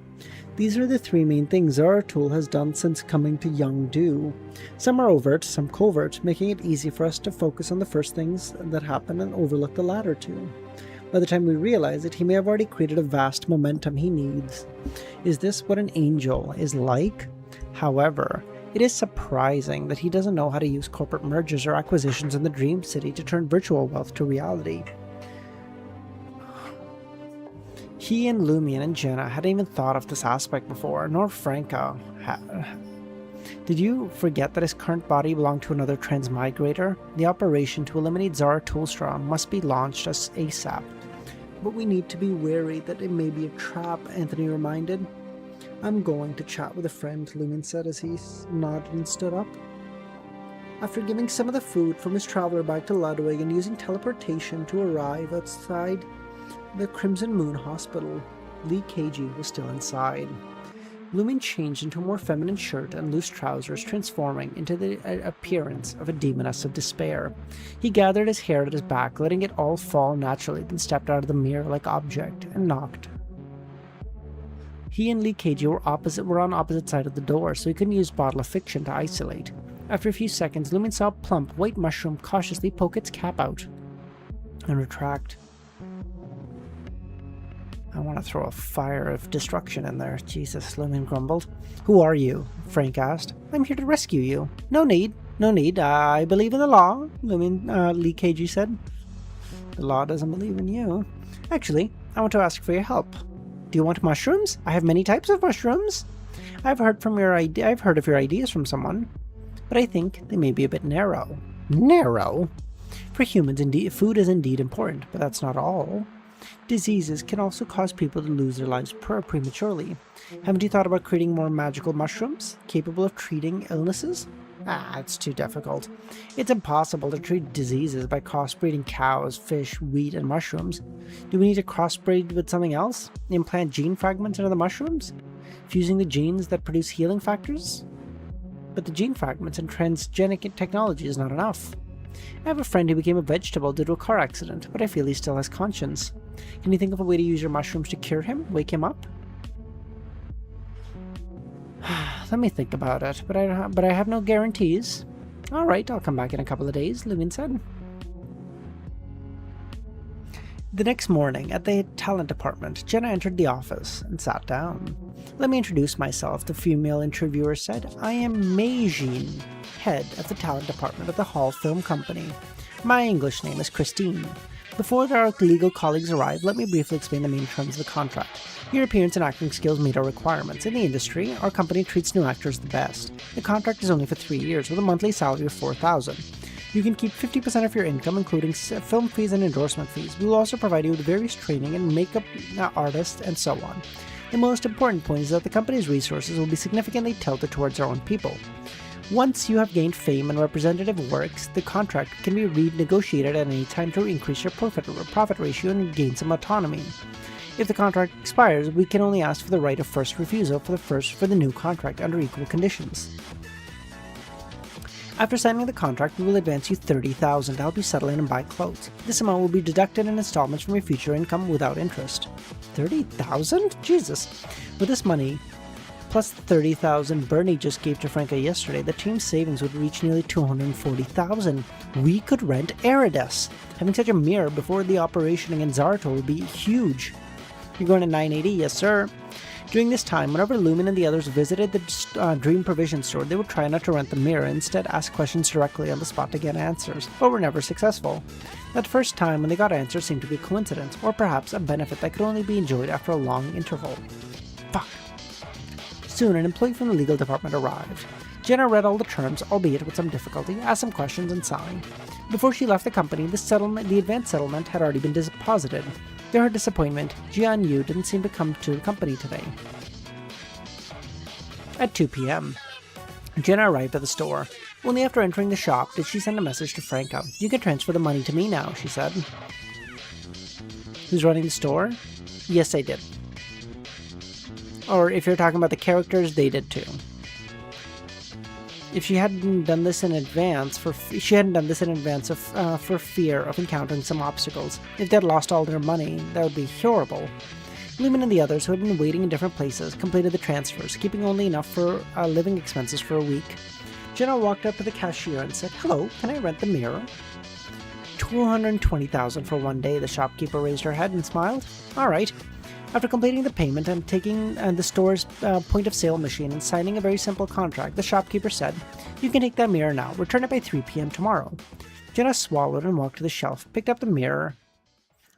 These are the three main things Zaratul has done since coming to Yangdu. Some are overt, some covert, making it easy for us to focus on the first things that happen and overlook the latter two. By the time we realize it, he may have already created a vast momentum he needs. Is this what an angel is like? However, it is surprising that he doesn't know how to use corporate mergers or acquisitions in the Dream City to turn virtual wealth to reality. He and Lumion and Jenna hadn't even thought of this aspect before, nor Franco had. Did you forget that his current body belonged to another transmigrator? The operation to eliminate Zaratulstra must be launched as ASAP. But we need to be wary that it may be a trap, Anthony reminded. I'm going to chat with a friend, Lumion said as he nodded and stood up. After giving some of the food from his traveler bag to Ludwig and using teleportation to arrive outside the Crimson Moon Hospital, Lee KG was still inside. Lumion changed into a more feminine shirt and loose trousers, transforming into the appearance of a demoness of despair. He gathered his hair at his back, letting it all fall naturally, then stepped out of the mirror-like object and knocked. He and Lee KG were on opposite sides of the door, so he couldn't use Bottle of Fiction to isolate. After a few seconds, Lumion saw a plump, white mushroom cautiously poke its cap out and retract. I want to throw a fire of destruction in there. Jesus, Lumion grumbled. Who are you? Frank asked. I'm here to rescue you. No need. I believe in the law, Lee KG said. The law doesn't believe in you. Actually, I want to ask for your help. Do you want mushrooms? I have many types of mushrooms. I've heard of your ideas from someone, but I think they may be a bit narrow. Narrow? For humans, indeed, food is indeed important, but that's not all. Diseases can also cause people to lose their lives prematurely. Haven't you thought about creating more magical mushrooms, capable of treating illnesses? It's too difficult. It's impossible to treat diseases by crossbreeding cows, fish, wheat, and mushrooms. Do we need to crossbreed with something else? Implant gene fragments into the mushrooms? Fusing the genes that produce healing factors? But the gene fragments and transgenic technology is not enough. I have a friend who became a vegetable due to a car accident, but I feel he still has conscience. Can you think of a way to use your mushrooms to cure him? Wake him up? Let me think about it, but I have no guarantees. Alright, I'll come back in a couple of days, Lumion said. The next morning, at the talent department, Jenna entered the office and sat down. Let me introduce myself, the female interviewer said. I am Mei Jin, head of the talent department at the Hall Film Company. My English name is Christine. Before our legal colleagues arrive, let me briefly explain the main terms of the contract. Your appearance and acting skills meet our requirements. In the industry, our company treats new actors the best. The contract is only for 3 years, with a monthly salary of $4,000. You can keep 50% of your income, including film fees and endorsement fees. We will also provide you with various training and makeup artists and so on. The most important point is that the company's resources will be significantly tilted towards our own people. Once you have gained fame and representative works, the contract can be renegotiated at any time to increase your profit ratio and gain some autonomy. If the contract expires, we can only ask for the right of first refusal for the new contract under equal conditions. After signing the contract, we will advance you $30,000 to help you settle in and buy clothes. This amount will be deducted in installments from your future income without interest. $30,000? Jesus! With this money, plus the $30,000 Bernie just gave to Franca yesterday, the team's savings would reach nearly $240,000. We could rent Eridus. Having such a mirror before the operation against Zaratul would be huge. You're going to 980, yes sir. During this time, whenever Lumen and the others visited the Dream Provision store, they would try not to rent the mirror and instead ask questions directly on the spot to get answers, but were never successful. That first time when they got answers seemed to be a coincidence, or perhaps a benefit that could only be enjoyed after a long interval. Fuck. Soon, an employee from the legal department arrived. Jenna read all the terms, albeit with some difficulty, asked some questions, and signed. Before she left the company, the advance settlement had already been deposited. To her disappointment, Jian Yu didn't seem to come to the company today. At 2 p.m., Jenna arrived at the store. Only after entering the shop did she send a message to Franca. "You can transfer the money to me now," she said. "Who's running the store?" "Yes, I did." Or if you're talking about the characters, they did too. If she hadn't done this in advance, for fear of encountering some obstacles. If they had lost all their money, that would be horrible. Lumen and the others, who had been waiting in different places, completed the transfers, keeping only enough for living expenses for a week. Jenna walked up to the cashier and said, "Hello, can I rent the mirror?" 220,000 for one day, the shopkeeper raised her head and smiled. "All right." After completing the payment and taking the store's point-of-sale machine and signing a very simple contract, the shopkeeper said, "You can take that mirror now. Return it by 3 p.m. tomorrow." Jenna swallowed and walked to the shelf, picked up the mirror.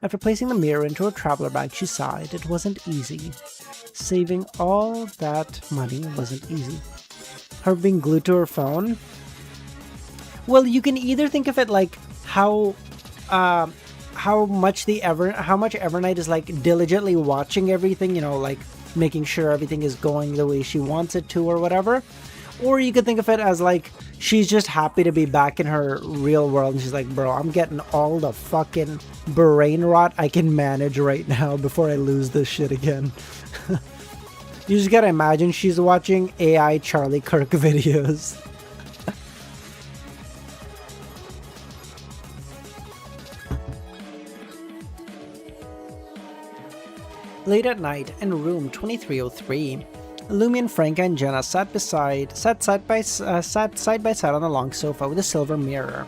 After placing the mirror into her traveler bag, she sighed. It wasn't easy. Saving all that money wasn't easy. Her being glued to her phone? Well, you can either think of it like how much Evernight is like diligently watching everything, like making sure everything is going the way she wants it to or whatever. Or you could think of it as like she's just happy to be back in her real world and she's like, "Bro, I'm getting all the fucking brain rot I can manage right now before I lose this shit again." You just gotta imagine she's watching AI Charlie Kirk videos. Late at night, in room 2303, Lumion, Franca, and Jenna sat side by side on the long sofa with a silver mirror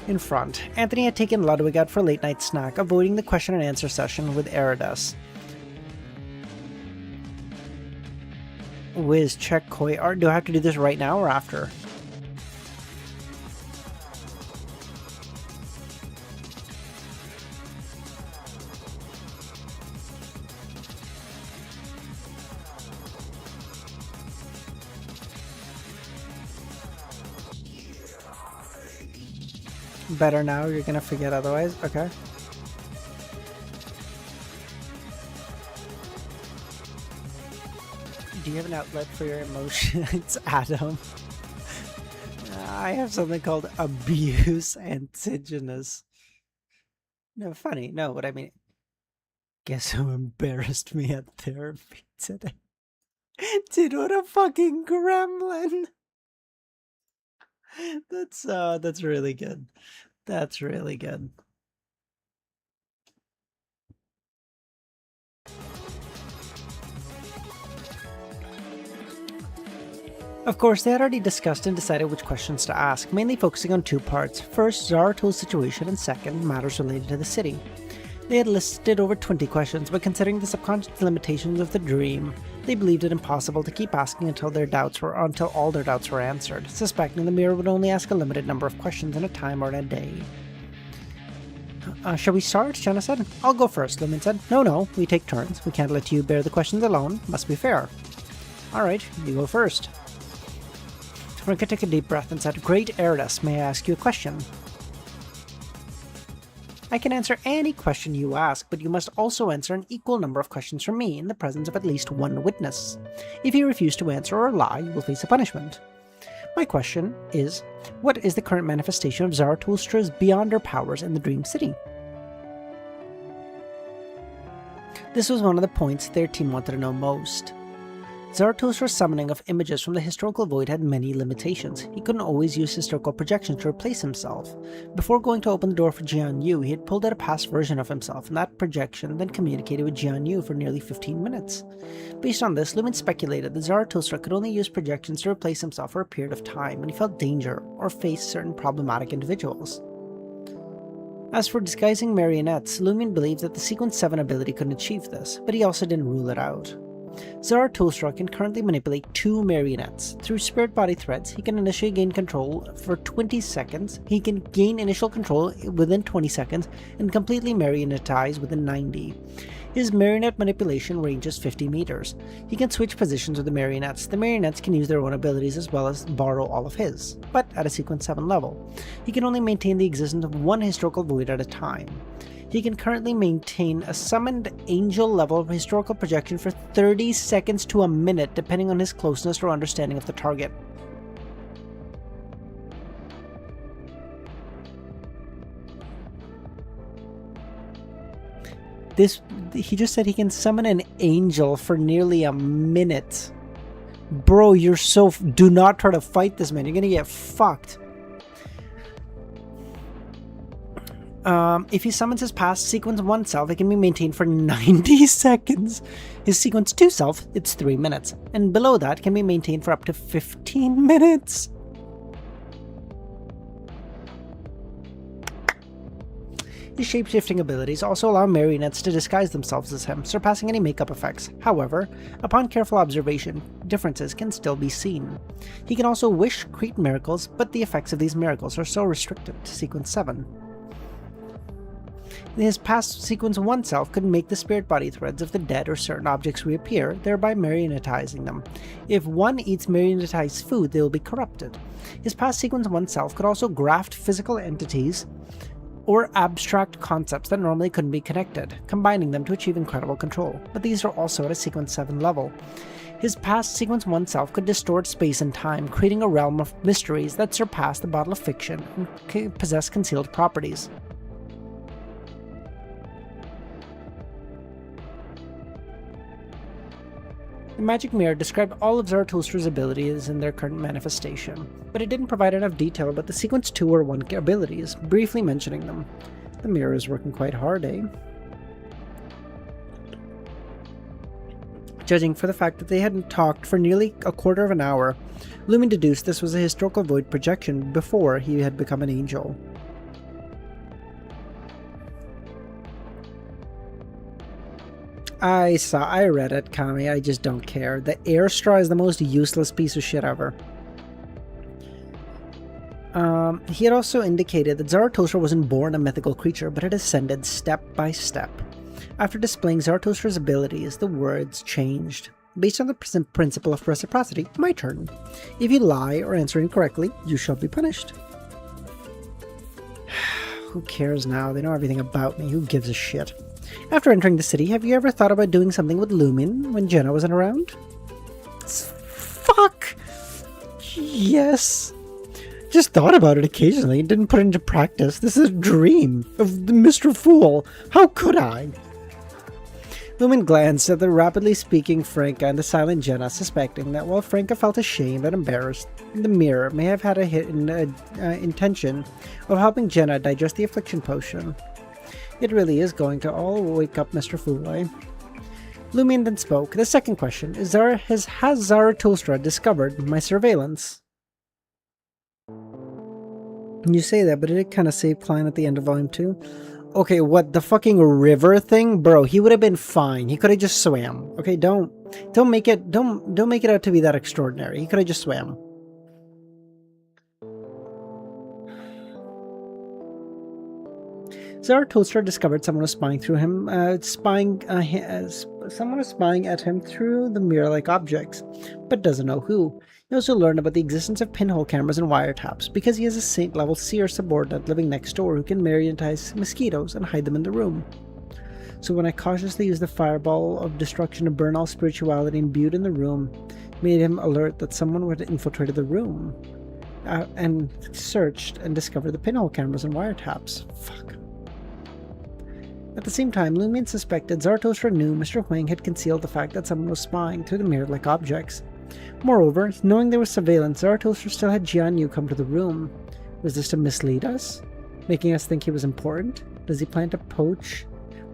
in front. Anthony had taken Ludwig out for a late-night snack, avoiding the question and answer session with Eridas. Wiz, check COI. Do I have to do this right now or after? Better now, you're gonna forget otherwise? Okay. Do you have an outlet for your emotions, Adam? I have something called abuse antigenous. No, funny. No, what I mean... Guess who embarrassed me at therapy today? Dude, what a fucking gremlin! That's really good. That's really good. Of course, they had already discussed and decided which questions to ask, mainly focusing on two parts. First, Zaratul's situation, and second, matters related to the city. They had listed over 20 questions, but considering the subconscious limitations of the dream, they believed it impossible to keep asking until all their doubts were answered, suspecting the mirror would only ask a limited number of questions in a time or in a day. Shall we start? Jenna said. I'll go first, Lumen said. No, we take turns. We can't let you bear the questions alone. Must be fair. Alright, you go first. Franca took a deep breath and said, Great Eridas, may I ask you a question? I can answer any question you ask, but you must also answer an equal number of questions from me in the presence of at least one witness. If you refuse to answer or lie, you will face a punishment. My question is, what is the current manifestation of Zarathustra's beyond her powers in the Dream City? This was one of the points their team wanted to know most. Zarathustra's summoning of images from the historical void had many limitations. He couldn't always use historical projections to replace himself. Before going to open the door for Jian Yu, he had pulled out a past version of himself, and that projection then communicated with Jian Yu for nearly 15 minutes. Based on this, Lumen speculated that Zarathustra could only use projections to replace himself for a period of time when he felt danger or faced certain problematic individuals. As for disguising marionettes, Lumen believed that the Sequence 7 ability couldn't achieve this, but he also didn't rule it out. Zarathustra can currently manipulate 2 marionettes. Through spirit body threads, he can initially gain control for 20 seconds. He can gain initial control within 20 seconds and completely marionetize within 90. His marionette manipulation ranges 50 meters. He can switch positions with the marionettes. The marionettes can use their own abilities as well as borrow all of his, but at a sequence 7 level. He can only maintain the existence of one historical void at a time. He can currently maintain a summoned angel level of historical projection for 30 seconds to a minute, depending on his closeness or understanding of the target. He just said he can summon an angel for nearly a minute. Bro, you're so... Do not try to fight this man. You're gonna get fucked. If he summons his past sequence 1 self, it can be maintained for 90 seconds. His sequence 2 self, it's 3 minutes. And below that can be maintained for up to 15 minutes. His shape-shifting abilities also allow marionettes to disguise themselves as him, surpassing any makeup effects. However, upon careful observation, differences can still be seen. He can also wish create miracles, but the effects of these miracles are so restricted to sequence 7. His past sequence 1 self could make the spirit body threads of the dead or certain objects reappear, thereby marionettizing them. If one eats marionettized food, they will be corrupted. His past sequence 1 self could also graft physical entities or abstract concepts that normally couldn't be connected, combining them to achieve incredible control, but these are also at a sequence 7 level. His past sequence 1 self could distort space and time, creating a realm of mysteries that surpass the bottle of fiction and possess concealed properties. The magic mirror described all of Zarathustra's abilities in their current manifestation, but it didn't provide enough detail about the sequence 2 or 1 abilities, briefly mentioning them. The mirror is working quite hard, eh? Judging for the fact that they hadn't talked for nearly a quarter of an hour, Lumen deduced this was a historical void projection before he had become an angel. I read it, Kami. I just don't care. The air straw is the most useless piece of shit ever. He had also indicated that Zarathustra wasn't born a mythical creature, but had ascended step by step. After displaying Zarathustra's abilities, the words changed. Based on the principle of reciprocity, my turn. If you lie or answer incorrectly, you shall be punished. Who cares now? They know everything about me. Who gives a shit? After entering the city, have you ever thought about doing something with Lumen when Jenna wasn't around? Fuck! Yes. Just thought about it occasionally and didn't put it into practice. This is a dream of Mr. Fool. How could I? Lumen glanced at the rapidly speaking Franca and the silent Jenna, suspecting that while Franca felt ashamed and embarrassed, the mirror may have had a hidden intention of helping Jenna digest the affliction potion. It really is going to all wake up Mr. Fool, eh? Lumen then spoke. The second question is, has Zarathustra discovered my surveillance? You say that, but it did kind of say Klein at the end of Volume 2. Okay, what, the fucking river thing? Bro, he would have been fine. He could have just swam. Okay, don't make it out to be that extraordinary. He could have just swam. Zarathustra discovered someone was spying through him, someone was spying at him through the mirror-like objects, but doesn't know who. He also learned about the existence of pinhole cameras and wiretaps, because he has a Saint-level seer subordinate living next door who can marionetize mosquitoes and hide them in the room. So when I cautiously used the fireball of destruction to burn all spirituality imbued in the room, made him alert that someone had infiltrated the room, and searched and discovered the pinhole cameras and wiretaps. Fuck. At the same time, Lumen suspected Zarathustra knew Mr. Huang had concealed the fact that someone was spying through the mirror-like objects. Moreover, knowing there was surveillance, Zarathustra still had Jian Yu come to the room. Was this to mislead us? Making us think he was important? Does he plan to poach?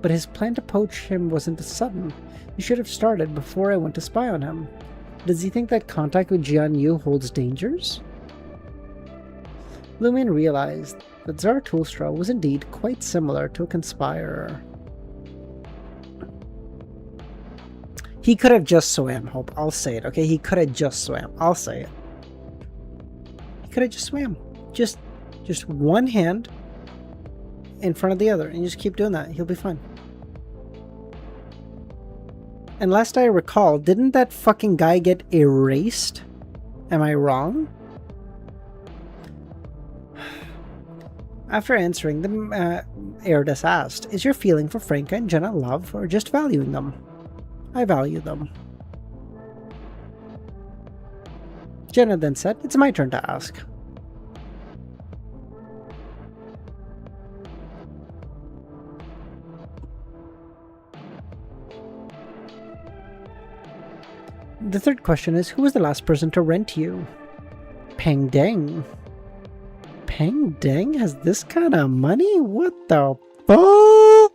But his plan to poach him wasn't sudden. He should have started before I went to spy on him. Does he think that contact with Jian Yu holds dangers? Lumen realized that Zarathustra was indeed quite similar to a conspirer. He could have just swam, Hope. I'll say it, okay? He could have just swam. I'll say it. He could have just swam. Just one hand in front of the other, and you just keep doing that. He'll be fine. And last I recall, didn't that fucking guy get erased? Am I wrong? After answering, the Erdes asked, "Is your feeling for Franca and Jenna love, or just valuing them?" "I value them." Jenna then said, "It's my turn to ask." The third question is, who was the last person to rent you? Peng Deng. Peng Deng has this kind of money? What the fuck?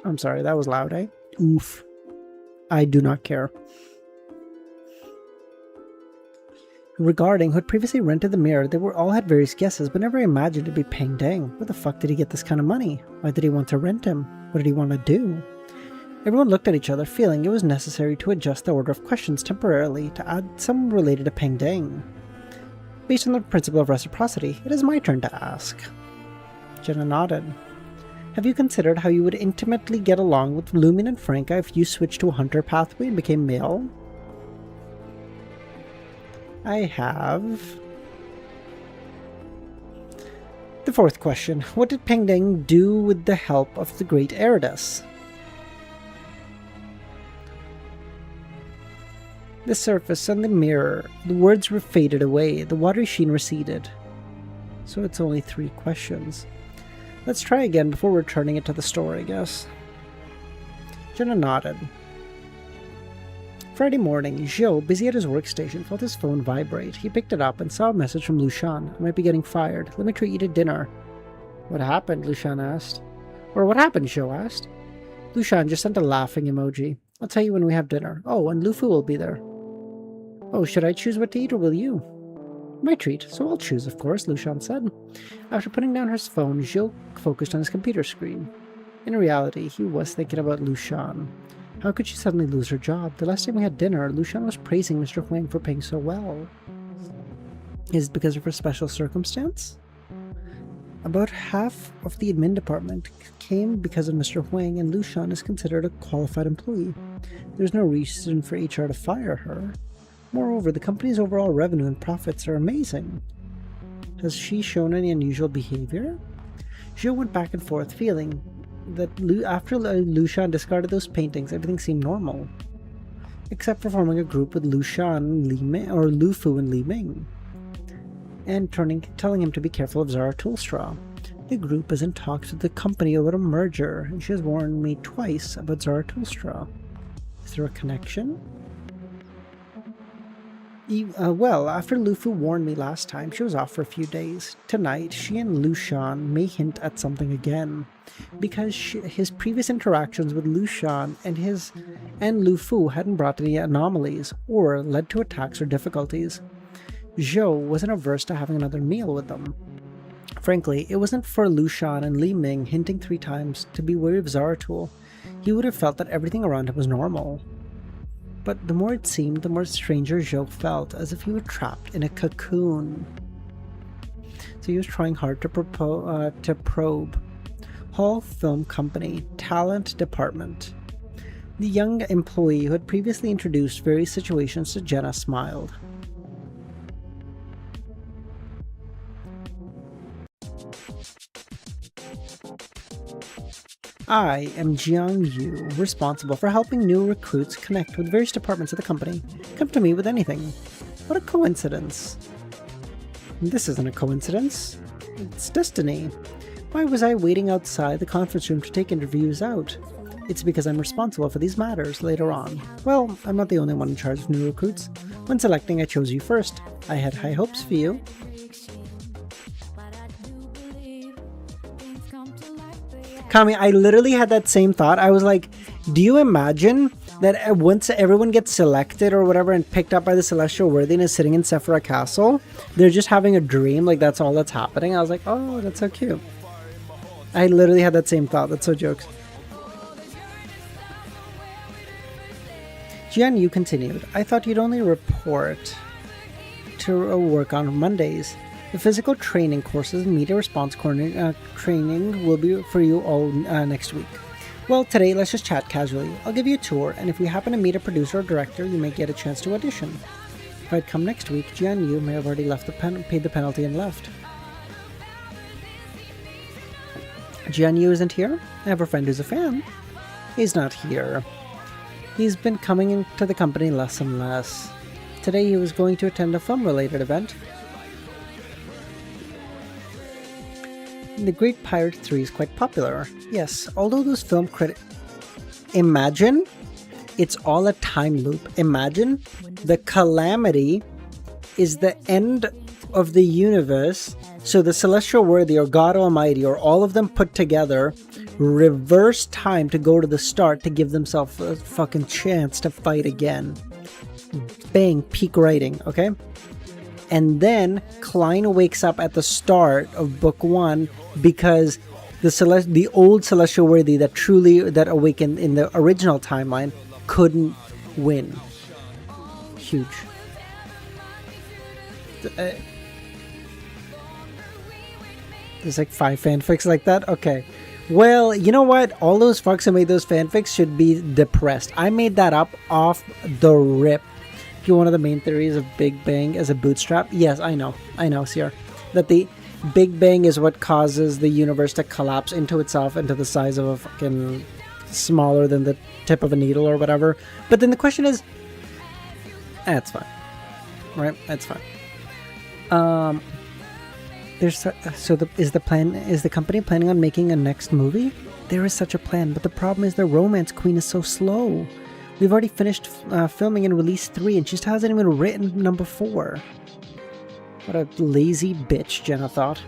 I'm sorry, that was loud, eh? Oof. I do not care. Regarding who had previously rented the mirror, they all had various guesses, but never imagined it'd be Peng Deng. Where the fuck did he get this kind of money? Why did he want to rent him? What did he want to do? Everyone looked at each other, feeling it was necessary to adjust the order of questions temporarily to add some related to Peng Deng. Based on the principle of reciprocity, it is my turn to ask. Jenna nodded. Have you considered how you would intimately get along with Lumin and Franca if you switched to a hunter pathway and became male? I have. The fourth question. What did Peng Deng do with the help of the great Erdes? The surface and the mirror, the words were faded away, the watery sheen receded. So it's only 3 questions. Let's try again before returning it to the store, I guess. Jenna nodded. Friday morning, Zhou, busy at his workstation, felt his phone vibrate. He picked it up and saw a message from Lushan. I might be getting fired. Let me treat you to dinner. What happened? Lushan asked. Or what happened? Zhou asked. Lushan just sent a laughing emoji. I'll tell you when we have dinner. Oh, and Lufu will be there. Oh, should I choose what to eat or will you? My treat, so I'll choose, of course, Lushan said. After putting down her phone, Zhou focused on his computer screen. In reality, he was thinking about Lushan. How could she suddenly lose her job? The last time we had dinner, Lushan was praising Mr. Huang for paying so well. Is it because of her special circumstance? About half of the admin department came because of Mr. Huang, and Lushan is considered a qualified employee. There's no reason for HR to fire her. Moreover, the company's overall revenue and profits are amazing. Has she shown any unusual behavior? Zhou went back and forth, feeling that after Lushan discarded those paintings, everything seemed normal. Except for forming a group with Lushan, Lufu, and Li Ming. And telling him to be careful of Zarathustra. The group is in talks with the company about a merger, and she has warned me twice about Zarathustra. Is there a connection? Well, after Lufu warned me last time, she was off for a few days. Tonight, she and Lushan may hint at something again, because his previous interactions with Lushan and Lufu hadn't brought any anomalies, or led to attacks or difficulties. Zhou wasn't averse to having another meal with them. Frankly, it wasn't for Lushan and Li Ming hinting 3 times to be wary of Zaratul. He would have felt that everything around him was normal. But the more it seemed, the more stranger Zhou felt, as if he were trapped in a cocoon. So he was trying hard to probe. Hall Film Company, Talent Department. The young employee who had previously introduced various situations to Jenna smiled. I am Jiang Yu, responsible for helping new recruits connect with various departments of the company. Come to me with anything. What a coincidence. This isn't a coincidence. It's destiny. Why was I waiting outside the conference room to take interviews out? It's because I'm responsible for these matters later on. Well, I'm not the only one in charge of new recruits. When selecting, I chose you first. I had high hopes for you. Kami, I literally had that same thought. I was like, do you imagine that once everyone gets selected or whatever and picked up by the Celestial Worthiness sitting in Cipher Castle, they're just having a dream, like that's all that's happening? I was like, oh, that's so cute. I literally had that same thought. That's so jokes. Jian continued, I thought you'd only report to work on Mondays. The physical training courses and media response training will be for you all next week. Well, today let's just chat casually. I'll give you a tour, and if we happen to meet a producer or director, you may get a chance to audition. If I'd come next week, Jian Yu may have already paid the penalty and left. Jian Yu isn't here? I have a friend who's a fan. He's not here. He's been coming into the company less and less. Today he was going to attend a film-related event. The Great Pirate 3 is quite popular. Yes, although those film critics... Imagine it's all a time loop. Imagine the calamity is the end of the universe, so the Celestial Worthy or God Almighty or all of them put together reverse time to go to the start to give themselves a fucking chance to fight again. Bang, peak writing, okay? And then Klein wakes up at the start of book 1 because the old Celestial Worthy that awakened in the original timeline couldn't win. Huge. There's like 5 fanfics like that? Okay. Well, you know what? All those fucks who made those fanfics should be depressed. I made that up off the rip. One of the main theories of Big Bang as a bootstrap. Yes, I know, Sierra. That the Big Bang is what causes the universe to collapse into itself into the size of a fucking smaller than the tip of a needle or whatever. But then the question is, that's fine, right? That's fine. Is the company planning on making a next movie? There is such a plan, but the problem is the romance queen is so slow. We've already finished filming and released 3, and she just hasn't even written number 4. What a lazy bitch, Jenna thought.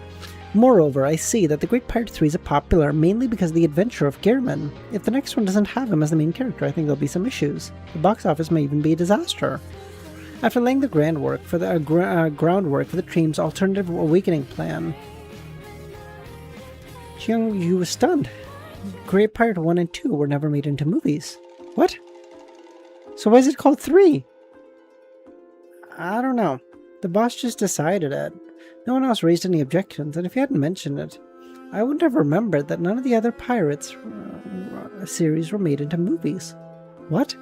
Moreover, I see that The Great Pirate 3 is popular mainly because of the adventure of Gehrman. If the next one doesn't have him as the main character, I think there'll be some issues. The box office may even be a disaster. After laying the groundwork for the Dream's alternative awakening plan, Jiang Yu was stunned. Great Pirate 1 and 2 were never made into movies. What? So why is it called 3? I don't know. The boss just decided it. No one else raised any objections, and if he hadn't mentioned it, I wouldn't have remembered that none of the other Pirates series were made into movies. What?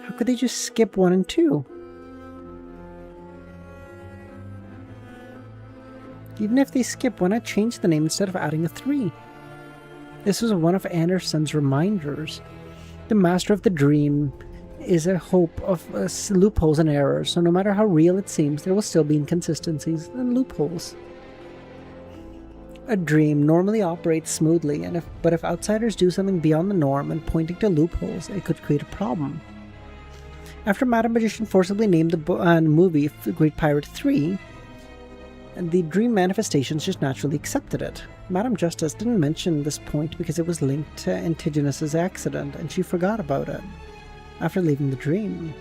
How could they just skip 1 and 2? Even if they skip, why not change the name instead of adding a 3? This was one of Anderson's reminders. The master of the dream is a hope of loopholes and errors, so no matter how real it seems, there will still be inconsistencies and loopholes. A dream normally operates smoothly, but if outsiders do something beyond the norm and pointing to loopholes, it could create a problem. After Madam Magician forcibly named the movie Great Pirate 3, the dream manifestations just naturally accepted it. Madame Justice didn't mention this point because it was linked to Antigonus's accident, and she forgot about it after leaving the dream.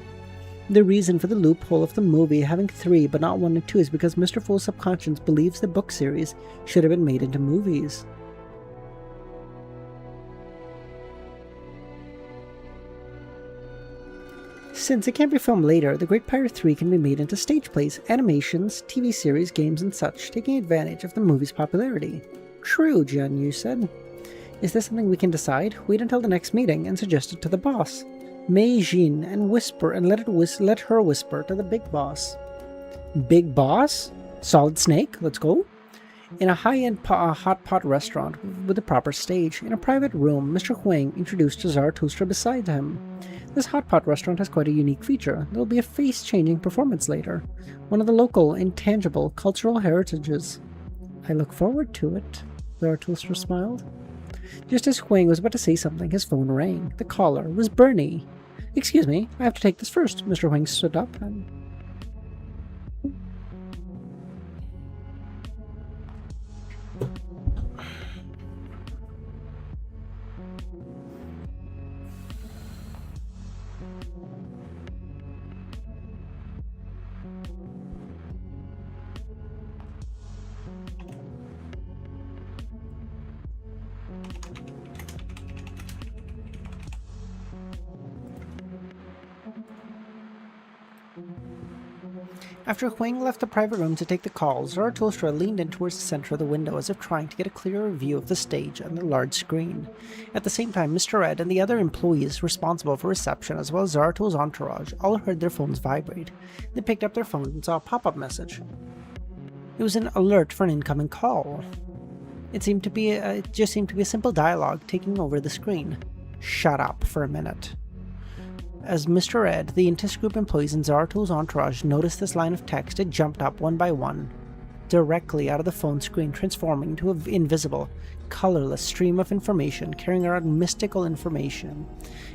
The reason for the loophole of the movie having 3 but not 1 and 2 is because Mr. Fool's subconscious believes the book series should have been made into movies. Since it can't be filmed later, The Great Pirate 3 can be made into stage plays, animations, TV series, games, and such, taking advantage of the movie's popularity. True, Jian Yu said. Is this something we can decide? Wait until the next meeting and suggest it to the boss. Mei Jin and let her whisper to the big boss. Big boss? Solid Snake? Let's go. In a high-end hot pot restaurant with a proper stage, in a private room, Mr. Huang introduced Zarathustra beside him. This hot pot restaurant has quite a unique feature. There will be a face-changing performance later. One of the local, intangible, cultural heritages. I look forward to it, Zarathustra smiled. Just as Huang was about to say something, his phone rang. The caller was Bernie. Excuse me, I have to take this first. Mr. Huang stood up and... After Huang left the private room to take the call, Zarathustra leaned in towards the center of the window as if trying to get a clearer view of the stage and the large screen. At the same time, Mr. Ed and the other employees responsible for reception, as well as Zaratul's entourage, all heard their phones vibrate. They picked up their phones and saw a pop-up message. It was an alert for an incoming call. It just seemed to be a simple dialogue taking over the screen. Shut up for a minute. As Mr. Ed, the Intis Group employees, and Zaratul's entourage noticed this line of text, it jumped up one by one, directly out of the phone screen, transforming into an invisible, colorless stream of information, carrying around mystical information.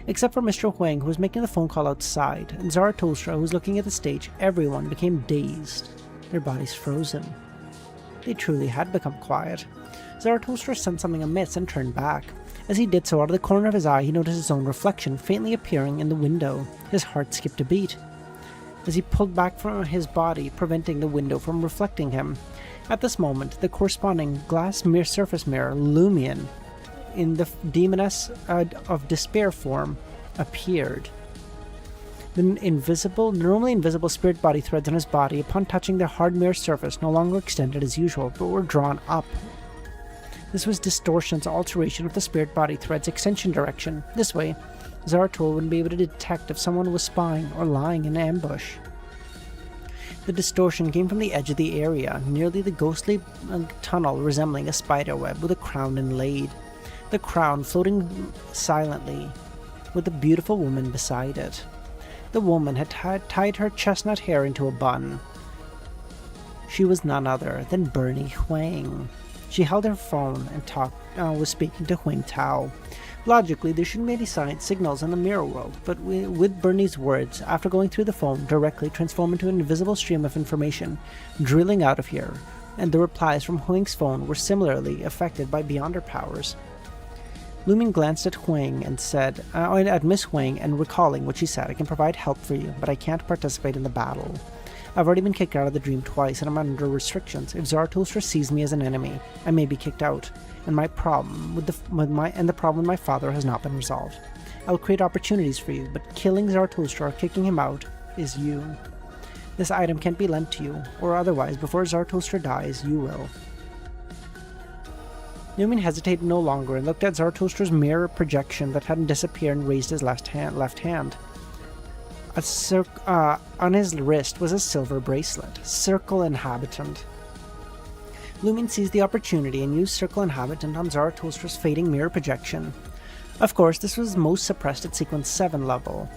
Except for Mr. Huang, who was making the phone call outside, and Zarathustra, who was looking at the stage, everyone became dazed, their bodies frozen. They truly had become quiet. Zarathustra sensed something amiss and turned back. As he did so, out of the corner of his eye, he noticed his own reflection faintly appearing in the window. His heart skipped a beat as he pulled back from his body, preventing the window from reflecting him. At this moment, the corresponding glass surface mirror, LEMMiNO, in the demoness of despair form, appeared. The normally invisible spirit body threads on his body, upon touching the hard mirror surface, no longer extended as usual, but were drawn up. This was distortion's alteration of the spirit body thread's extension direction. This way, Zaratul wouldn't be able to detect if someone was spying or lying in ambush. The distortion came from the edge of the area, nearly the ghostly tunnel resembling a spider web with a crown inlaid. The crown floating silently, with a beautiful woman beside it. The woman had tied her chestnut hair into a bun. She was none other than Bernie Huang. She held her phone and was speaking to Huang Tao. Logically, there shouldn't be any signals in the mirror world, but with Bernie's words, after going through the phone, directly transformed into an invisible stream of information, drilling out of here, and the replies from Huang's phone were similarly affected by Beyonder powers. LEMMiNO glanced at Huang and said, at Miss Huang, and recalling what she said, I can provide help for you, but I can't participate in the battle. I've already been kicked out of the dream twice, and I'm under restrictions. If Zarathustra sees me as an enemy, I may be kicked out, and the problem with my father has not been resolved. I'll create opportunities for you, but killing Zarathustra or kicking him out is you. This item can't be lent to you, or otherwise, before Zarathustra dies, you will. LEMMiNO hesitated no longer and looked at Zarathustra's mirror projection that hadn't disappeared and raised his left hand. On his wrist was a silver bracelet, Circle Inhabitant. LEMMiNO seized the opportunity and used Circle Inhabitant on Zarathustra's fading mirror projection. Of course, this was most suppressed at sequence 7 level,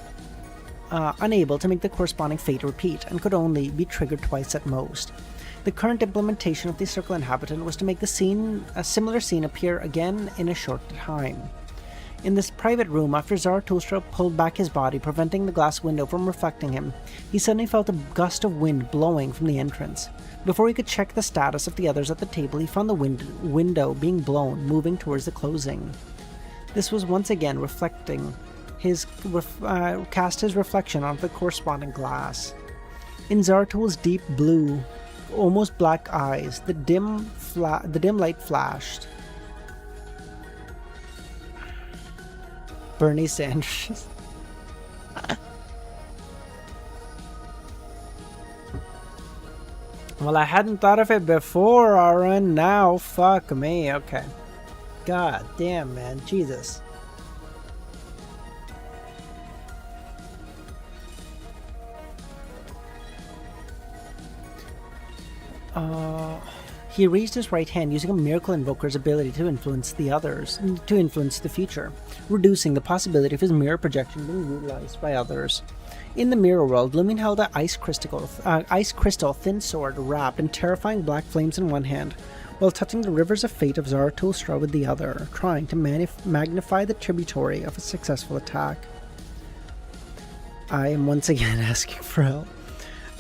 unable to make the corresponding fate repeat, and could only be triggered twice at most. The current implementation of the Circle Inhabitant was to make a similar scene appear again in a short time. In this private room, after Zarathustra pulled back his body, preventing the glass window from reflecting him, he suddenly felt a gust of wind blowing from the entrance. Before he could check the status of the others at the table, he found the window being blown, moving towards the closing. This was once again cast his reflection onto the corresponding glass. In Zaratul's deep blue, almost black eyes, the dim light flashed. Bernie Sanders. Well, I hadn't thought of it before, Aaron. Now, fuck me. Okay. God damn, man. Jesus. He raised his right hand using a Miracle Invoker's ability to influence the future, reducing the possibility of his mirror projection being utilized by others. In the mirror world, LEMMiNO held an ice crystal thin sword wrapped in terrifying black flames in one hand, while touching the rivers of fate of Zarathustra with the other, trying to magnify the tributary of a successful attack. I am once again asking for help.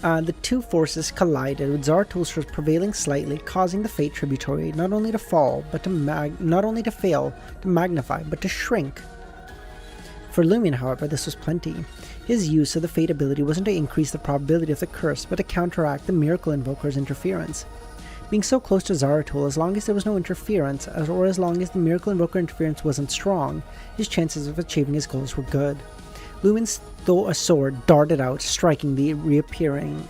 The two forces collided, with Zarathustra's prevailing slightly, causing the fate tributary not only to fail, to magnify, but to shrink. For LEMMiNO, however, this was plenty. His use of the fate ability wasn't to increase the probability of the curse, but to counteract the Miracle Invoker's interference. Being so close to Zaratul, as long as there was no interference, or as long as the Miracle Invoker interference wasn't strong, his chances of achieving his goals were good. Lumin's a sword darted out, striking the reappearing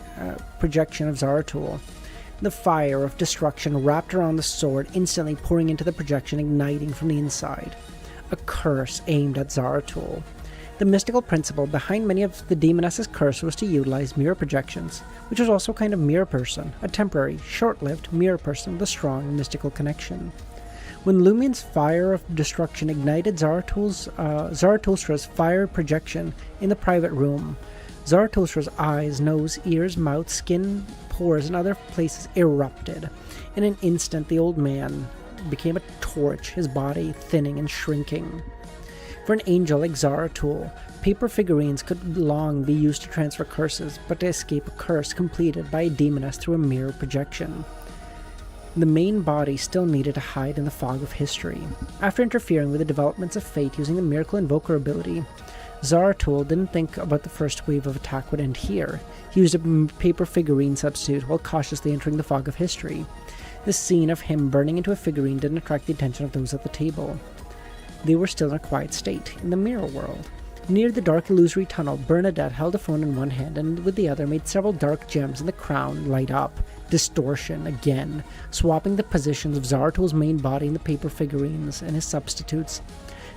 projection of Zaratul. The fire of destruction wrapped around the sword, instantly pouring into the projection, igniting from the inside. A curse aimed at Zaratul. The mystical principle behind many of the demoness's curse was to utilize mirror projections, which was also a kind of mirror person, a temporary, short-lived mirror person with a strong mystical connection. When Lumin's fire of destruction ignited Zaratulstra's fire projection in the private room, Zaratulstra's eyes, nose, ears, mouth, skin, pores, and other places erupted. In an instant, the old man became a torch, his body thinning and shrinking. For an angel like Zaratul, paper figurines could long be used to transfer curses, but to escape a curse completed by a demoness through a mirror projection, the main body still needed to hide in the fog of history. After interfering with the developments of fate using the Miracle Invoker ability, Zaratul didn't think about the first wave of attack would end here. He used a paper figurine substitute while cautiously entering the fog of history. The scene of him burning into a figurine didn't attract the attention of those at the table. They were still in a quiet state, in the mirror world. Near the dark illusory tunnel, Bernadette held a phone in one hand and with the other made several dark gems in the crown light up. Distortion, again, swapping the positions of Zaratul's main body and the paper figurines and his substitutes.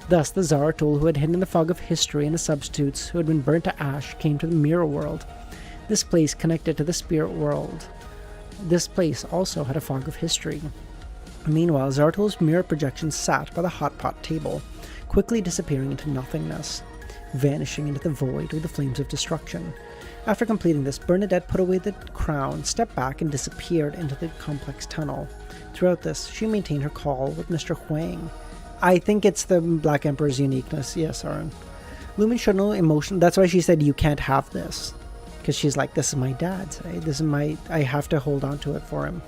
Thus, the Zaratul who had hidden in the fog of history and the substitutes who had been burnt to ash came to the mirror world. This place connected to the spirit world. This place also had a fog of history. Meanwhile, Zaratul's mirror projection sat by the hot pot table, quickly disappearing into nothingness, vanishing into the void with the flames of destruction. After completing this, Bernadette put away the crown, stepped back, and disappeared into the complex tunnel. Throughout this, she maintained her call with Mr. Huang. I think it's the Black Emperor's uniqueness. Yes, Aaron. Lumin showed no emotion. That's why she said, "You can't have this." Because she's like, this is my dad's. Right? This is my... I have to hold on to it for him.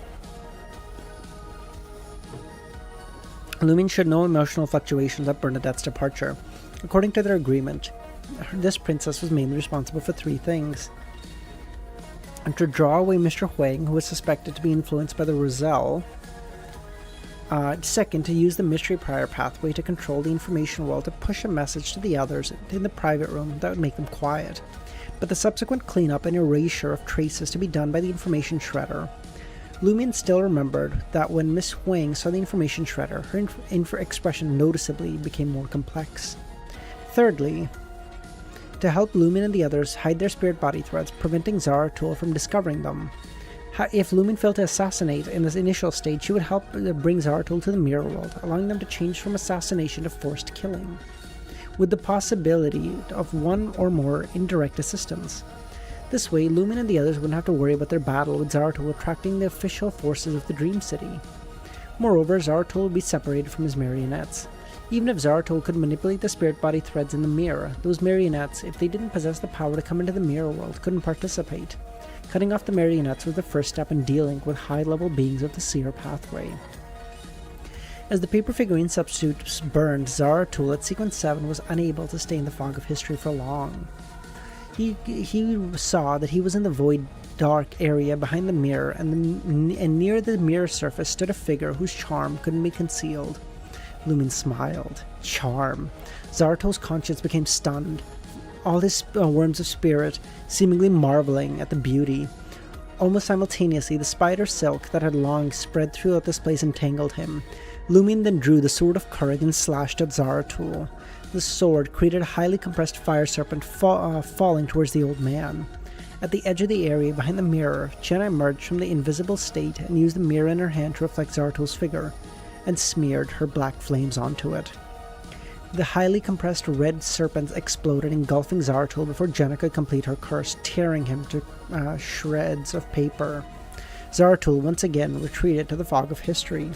Lumin showed no emotional fluctuations at Bernadette's departure. According to their agreement, this princess was mainly responsible for three things: and to draw away Mr. Huang, who was suspected to be influenced by the Roselle. Second, to use the mystery prior pathway to control the information world to push a message to the others in the private room that would make them quiet, but the subsequent cleanup and erasure of traces to be done by the information shredder. Lumin still remembered that when Miss Huang saw the information shredder, her expression noticeably became more complex. Thirdly, to help Lumin and the others hide their spirit body threads, preventing Zaratul from discovering them. If Lumin failed to assassinate in this initial stage, she would help bring Zaratul to the mirror world, allowing them to change from assassination to forced killing, with the possibility of one or more indirect assistance. This way, Lumin and the others wouldn't have to worry about their battle with Zaratul attracting the official forces of the Dream City. Moreover, Zaratul would be separated from his marionettes. Even if Zaratul could manipulate the spirit body threads in the mirror, those marionettes, if they didn't possess the power to come into the mirror world, couldn't participate. Cutting off the marionettes was the first step in dealing with high-level beings of the seer pathway. As the paper figurine substitutes burned, Zaratul at Sequence 7 was unable to stay in the fog of history for long. He saw that he was in the void dark area behind the mirror, and near the mirror surface stood a figure whose charm couldn't be concealed. Lumin smiled. Charm. Zaratul's conscience became stunned, all his worms of spirit seemingly marveling at the beauty. Almost simultaneously, the spider silk that had long spread throughout this place entangled him. Lumin then drew the Sword of Courage and slashed at Zaratul. The sword created a highly compressed fire serpent falling towards the old man. At the edge of the area behind the mirror, Jenna emerged from the invisible state and used the mirror in her hand to reflect Zaratul's figure, and smeared her black flames onto it. The highly compressed red serpents exploded, engulfing Zaratul before Jenna could complete her curse, tearing him to shreds of paper. Zaratul once again retreated to the fog of history.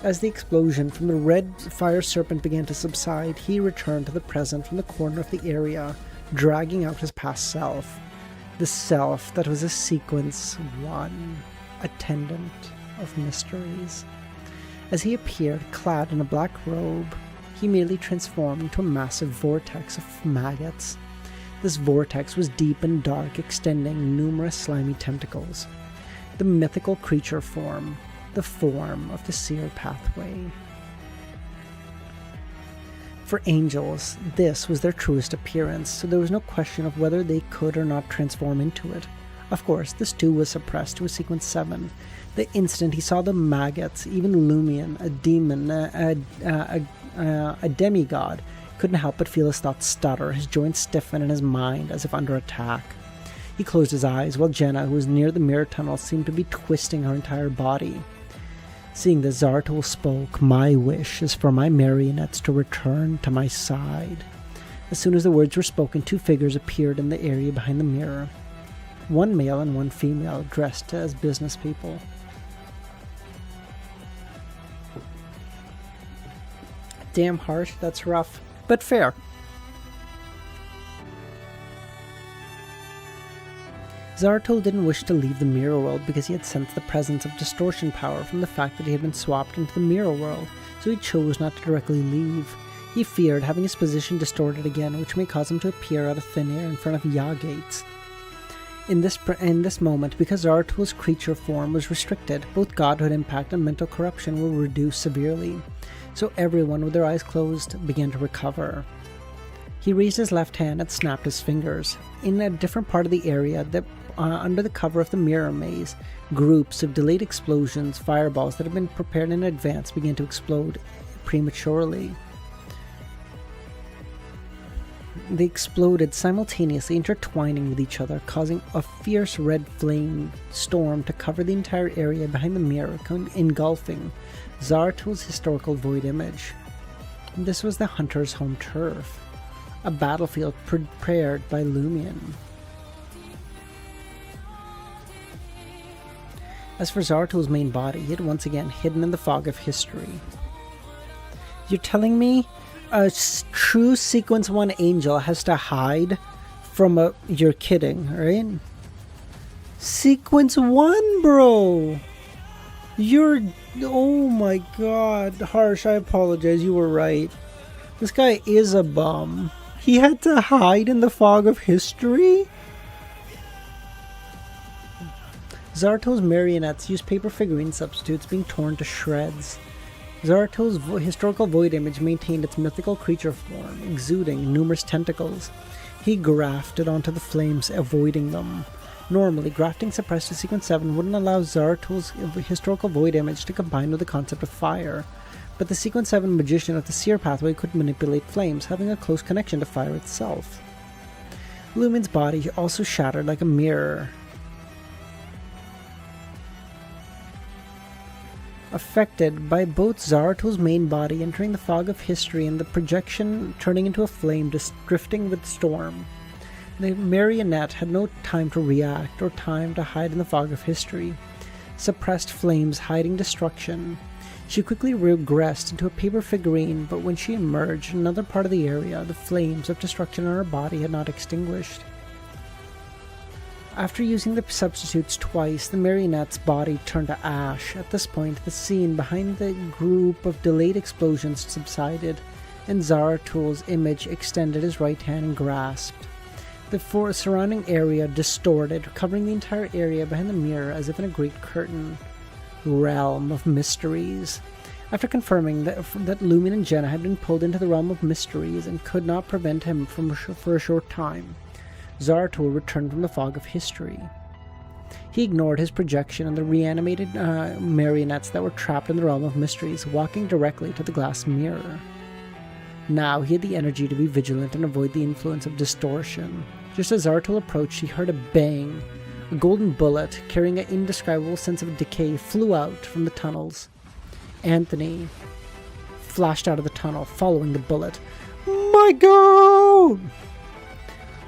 As the explosion from the red fire serpent began to subside, he returned to the present from the corner of the area, dragging out his past self. The self that was a Sequence 1, attendant of mysteries. As he appeared, clad in a black robe, he merely transformed into a massive vortex of maggots. This vortex was deep and dark, extending numerous slimy tentacles. The mythical creature form, the form of the seer pathway. For angels, this was their truest appearance, so there was no question of whether they could or not transform into it. Of course, this too was suppressed to a sequence 7. The instant he saw the maggots, even LEMMiNO, a demon, a demigod, couldn't help but feel his thoughts stutter, his joints stiffen, and his mind as if under attack. He closed his eyes, while Jenna, who was near the mirror tunnel, seemed to be twisting her entire body. Seeing this, Zaratul spoke, "My wish is for my marionettes to return to my side." As soon as the words were spoken, 2 figures appeared in the area behind the mirror. One male and one female, dressed as business people. Damn harsh, that's rough, but fair. Zaratul didn't wish to leave the mirror world because he had sensed the presence of distortion power from the fact that he had been swapped into the mirror world, so he chose not to directly leave. He feared having his position distorted again, which may cause him to appear out of thin air in front of Yah-gates. In this moment, because Zaratul's creature form was restricted, both godhood impact and mental corruption were reduced severely, so everyone with their eyes closed began to recover. He raised his left hand and snapped his fingers. In a different part of the area, under the cover of the mirror maze, groups of delayed explosions, fireballs that had been prepared in advance, began to explode prematurely. They exploded simultaneously, intertwining with each other, causing a fierce red flame storm to cover the entire area behind the mirror, engulfing Zaratul's historical void image. This was the hunter's home turf, a battlefield prepared by LEMMiNO. As for Zaratul's main body, he had once again hidden in the fog of history. You're telling me a true Sequence 1 angel has to hide from a... You're kidding, right? Sequence 1, bro! You're... Oh my god. Harsh, I apologize, you were right. This guy is a bum. He had to hide in the fog of history? Zaratul's marionettes used paper figurine substitutes being torn to shreds. Zaratul's historical void image maintained its mythical creature form, exuding numerous tentacles. He grafted onto the flames, avoiding them. Normally, grafting suppressed to Sequence 7 wouldn't allow Zaratul's historical void image to combine with the concept of fire, but the Sequence 7 magician of the seer pathway could manipulate flames, having a close connection to fire itself. LEMMiNO's body also shattered like a mirror, affected by both Zaratul's main body entering the fog of history and the projection turning into a flame drifting with storm. The marionette had no time to react or time to hide in the fog of history. Suppressed flames hiding destruction. She quickly regressed into a paper figurine, but when she emerged in another part of the area, the flames of destruction on her body had not extinguished. After using the substitutes twice, the marionette's body turned to ash. At this point, the scene behind the group of delayed explosions subsided, and Zaratul's image extended his right hand and grasped. The surrounding area distorted, covering the entire area behind the mirror as if in a great curtain. Realm of mysteries. After confirming that LEMMiNO and Jenna had been pulled into the realm of mysteries and could not prevent him for a short time, Zaratul returned from the fog of history. He ignored his projection and the reanimated marionettes that were trapped in the realm of mysteries, walking directly to the glass mirror. Now he had the energy to be vigilant and avoid the influence of distortion. Just as Zaratul approached, he heard a bang. A golden bullet, carrying an indescribable sense of decay, flew out from the tunnels. Anthony flashed out of the tunnel, following the bullet. My god!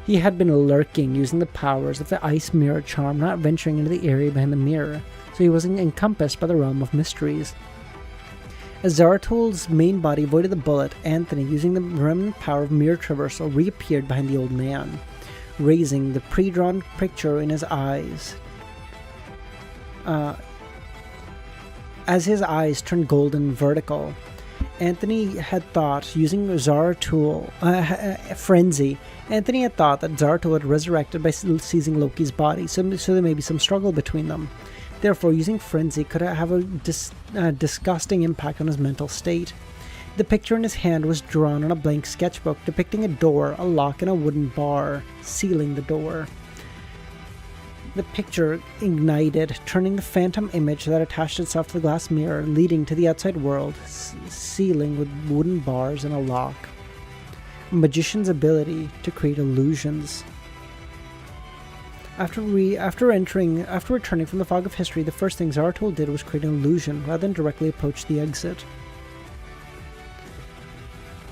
He had been lurking, using the powers of the ice mirror charm, not venturing into the area behind the mirror, so he wasn't encompassed by the realm of mysteries. As Zaratul's main body avoided the bullet, Anthony, using the remnant power of mirror traversal, reappeared behind the old man, raising the pre-drawn picture in his eyes. As his eyes turned golden vertical, Anthony had thought, using Zaratul frenzy, Anthony had thought that Zaratul had resurrected by seizing Loki's body, so there may be some struggle between them. Therefore, using frenzy could have a disgusting impact on his mental state. The picture in his hand was drawn on a blank sketchbook depicting a door, a lock, and a wooden bar, sealing the door. The picture ignited, turning the phantom image that attached itself to the glass mirror, leading to the outside world, sealing with wooden bars and a lock. A magician's ability to create illusions. After returning from the fog of history, the first thing Zaratul did was create an illusion rather than directly approach the exit.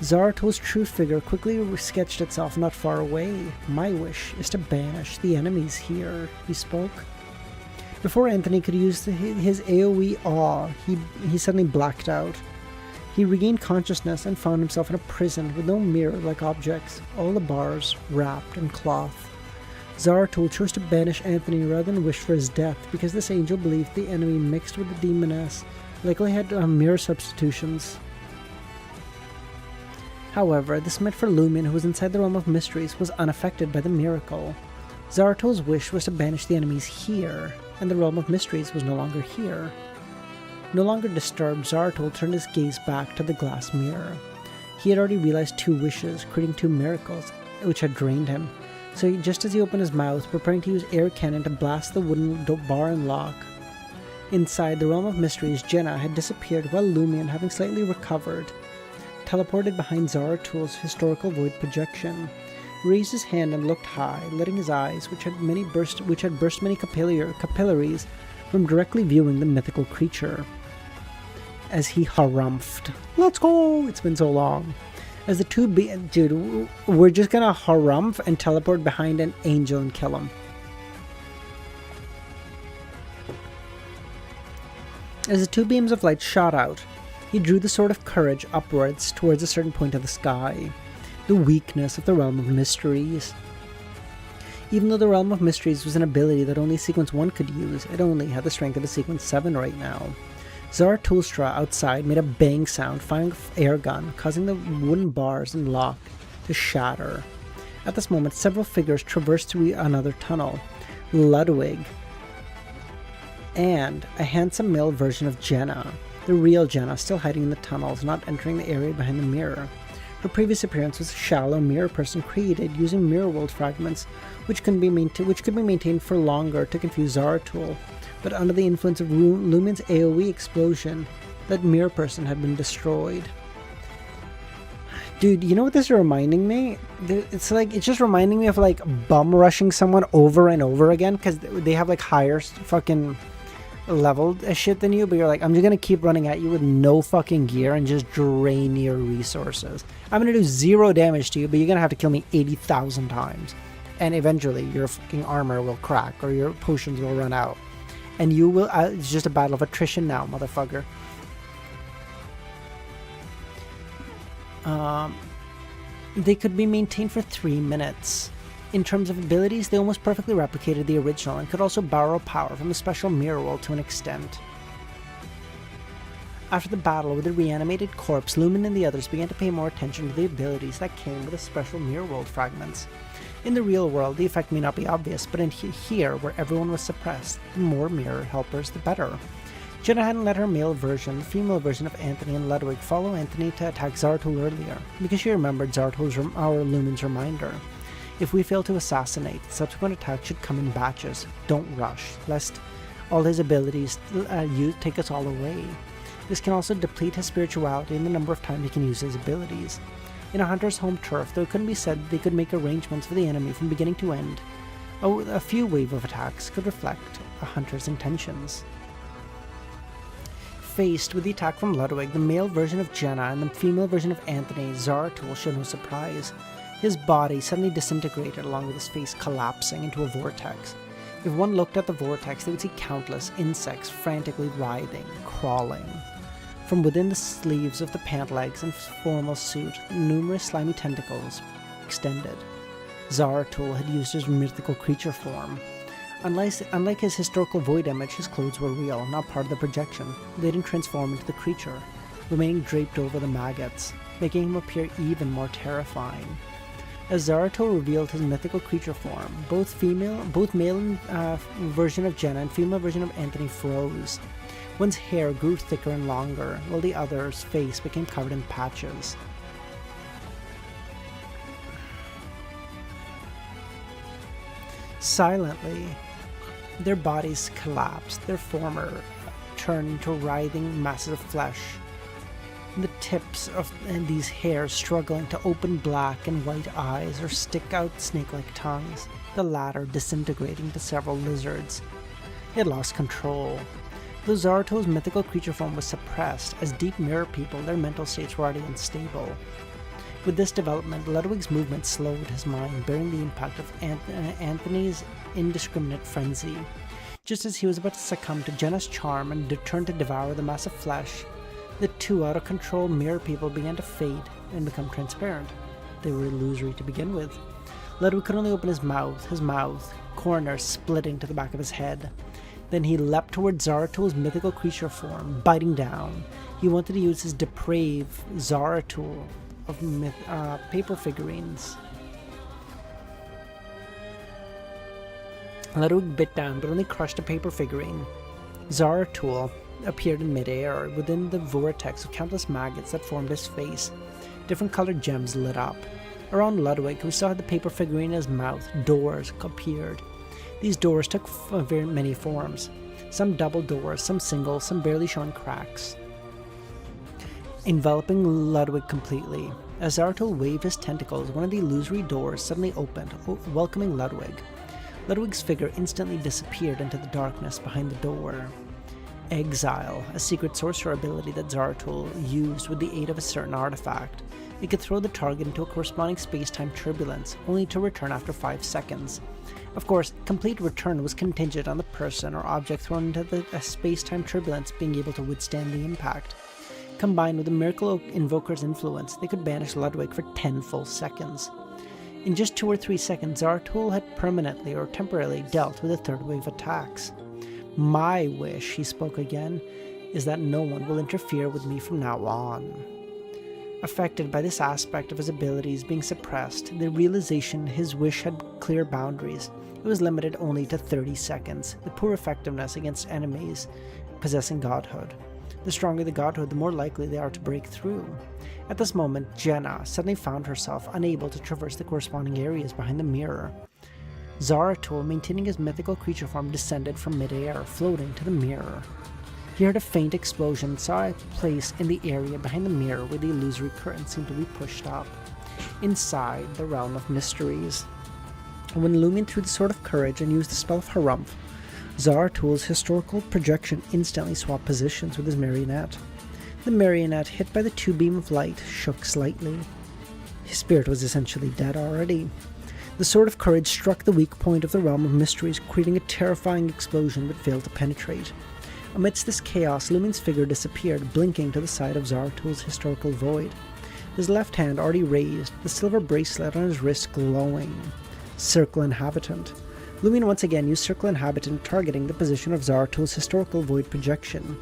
Zaratul's true figure quickly sketched itself not far away. My wish is to banish the enemies here, he spoke. Before Anthony could use his AoE awe, he suddenly blacked out. He regained consciousness and found himself in a prison with no mirror-like objects, all the bars wrapped in cloth. Zaratul chose to banish Anthony rather than wish for his death because this angel believed the enemy mixed with the demoness likely had mirror substitutions. However, this meant for Lumin, who was inside the realm of mysteries, was unaffected by the miracle. Zaratul's wish was to banish the enemies here, and the realm of mysteries was no longer here. No longer disturbed, Zaratul turned his gaze back to the glass mirror. He had already realized 2 wishes, creating 2 miracles, which had drained him. So just as he opened his mouth, preparing to use air cannon to blast the wooden bar and lock. Inside the realm of mysteries, Jenna had disappeared while Lumion, having slightly recovered, teleported behind Zaratul's historical void projection, raised his hand and looked high, letting his eyes, which had burst many capillaries, from directly viewing the mythical creature. As he harumphed. Let's go! It's been so long. As the two dude, we're just gonna harumph and teleport behind an angel and kill him. As the 2 beams of light shot out, he drew the sword of courage upwards towards a certain point of the sky, the weakness of the realm of mysteries. Even though the realm of mysteries was an ability that only Sequence 1 could use, it only had the strength of a Sequence 7 right now. Zaratulstra outside made a bang sound, firing an air gun, causing the wooden bars and lock to shatter. At this moment, several figures traversed through another tunnel. Ludwig and a handsome male version of Jenna. The real Jenna, still hiding in the tunnels, not entering the area behind the mirror. Her previous appearance was a shallow mirror person created using mirror world fragments, which could be maintained for longer to confuse Zaratul. But under the influence of Lumin's AoE explosion, that mirror person had been destroyed. Dude, you know what this is reminding me? It's just reminding me of like bum rushing someone over and over again because they have like higher fucking leveled as shit than you, but you're like, I'm just gonna keep running at you with no fucking gear and just drain your resources. I'm gonna do 0 damage to you, but you're gonna have to kill me 80,000 times. And eventually your fucking armor will crack or your potions will run out. And you will, it's just a battle of attrition now, motherfucker. They could be maintained for 3 minutes. In terms of abilities, they almost perfectly replicated the original and could also borrow power from the special mirror world to an extent. After the battle with the reanimated corpse, Lumin and the others began to pay more attention to the abilities that came with the special mirror world fragments. In the real world, the effect may not be obvious, but in here, where everyone was suppressed, the more mirror helpers, the better. Jenna hadn't let her female version of Anthony and Ludwig follow Anthony to attack Zaratul earlier, because she remembered Lumin's reminder. If we fail to assassinate, subsequent attacks should come in batches. Don't rush, lest all his abilities take us all away. This can also deplete his spirituality and the number of times he can use his abilities. In a hunter's home turf, though it couldn't be said they could make arrangements for the enemy from beginning to end, a few wave of attacks could reflect a hunter's intentions. Faced with the attack from Ludwig, the male version of Jenna and the female version of Anthony, Zaratul showed no surprise. His body suddenly disintegrated along with his face collapsing into a vortex. If one looked at the vortex, they would see countless insects frantically writhing, crawling. From within the sleeves of the pant legs and formal suit, numerous slimy tentacles extended. Zaratul had used his mythical creature form. Unlike his historical void image, his clothes were real, not part of the projection. They didn't transform into the creature, remaining draped over the maggots, making him appear even more terrifying. As Zaratul revealed his mythical creature form, both male version of Jenna and female version of Anthony froze. One's hair grew thicker and longer, while the other's face became covered in patches. Silently, their bodies collapsed, their former turned into writhing masses of flesh. The tips of these hairs struggling to open black and white eyes or stick out snake-like tongues, the latter disintegrating to several lizards. He had lost control. Though Zaratul's mythical creature form was suppressed, as deep mirror people, their mental states were already unstable. With this development, Ludwig's movement slowed his mind, bearing the impact of Anthony's indiscriminate frenzy. Just as he was about to succumb to Jenna's charm and turn to devour the mass of flesh, the two out-of-control mirror people began to fade and become transparent. They were illusory to begin with. Ludwig could only open his mouth, corners splitting to the back of his head. Then he leapt towards Zaratul's mythical creature form, biting down. He wanted to use his depraved Zaratul of paper figurines. Ludwig bit down, but only crushed a paper figurine. Zaratul appeared in midair within the vortex of countless maggots that formed his face. Different colored gems lit up. Around Ludwig, who still had the paper figurine in his mouth, doors appeared. These doors took very many forms. Some double doors, some single, some barely showing cracks, enveloping Ludwig completely. As Zaratul waved his tentacles, one of the illusory doors suddenly opened, welcoming Ludwig. Ludwig's figure instantly disappeared into the darkness behind the door. Exile, a secret sorcerer ability that Zaratul used with the aid of a certain artifact. It could throw the target into a corresponding space-time turbulence, only to return after 5 seconds. Of course, complete return was contingent on the person or object thrown into the space-time turbulence being able to withstand the impact. Combined with the Miracle Invoker's influence, they could banish Ludwig for 10 full seconds. In just 2 or 3 seconds, Zaratul had permanently or temporarily dealt with a third wave of attacks. My wish, he spoke again, is that no one will interfere with me from now on. Affected by this aspect of his abilities being suppressed, the realization his wish had clear boundaries. It was limited only to 30 seconds, the poor effectiveness against enemies possessing godhood. The stronger the godhood, the more likely they are to break through. At this moment, Jenna suddenly found herself unable to traverse the corresponding areas behind the mirror. Zaratul, maintaining his mythical creature form, descended from midair, floating to the mirror. He heard a faint explosion and saw a place in the area behind the mirror where the illusory curtain seemed to be pushed up, inside the realm of mysteries. When Lumion threw the Sword of Courage and used the spell of Harumph, Zaratul's historical projection instantly swapped positions with his marionette. The marionette, hit by the 2 beam of light, shook slightly. His spirit was essentially dead already. The Sword of Courage struck the weak point of the realm of mysteries, creating a terrifying explosion but failed to penetrate. Amidst this chaos, Lumion's figure disappeared, blinking to the side of Zaratul's historical void. His left hand already raised, the silver bracelet on his wrist glowing. Circle Inhabitant. Lumion once again used Circle Inhabitant, targeting the position of Zaratul's historical void projection.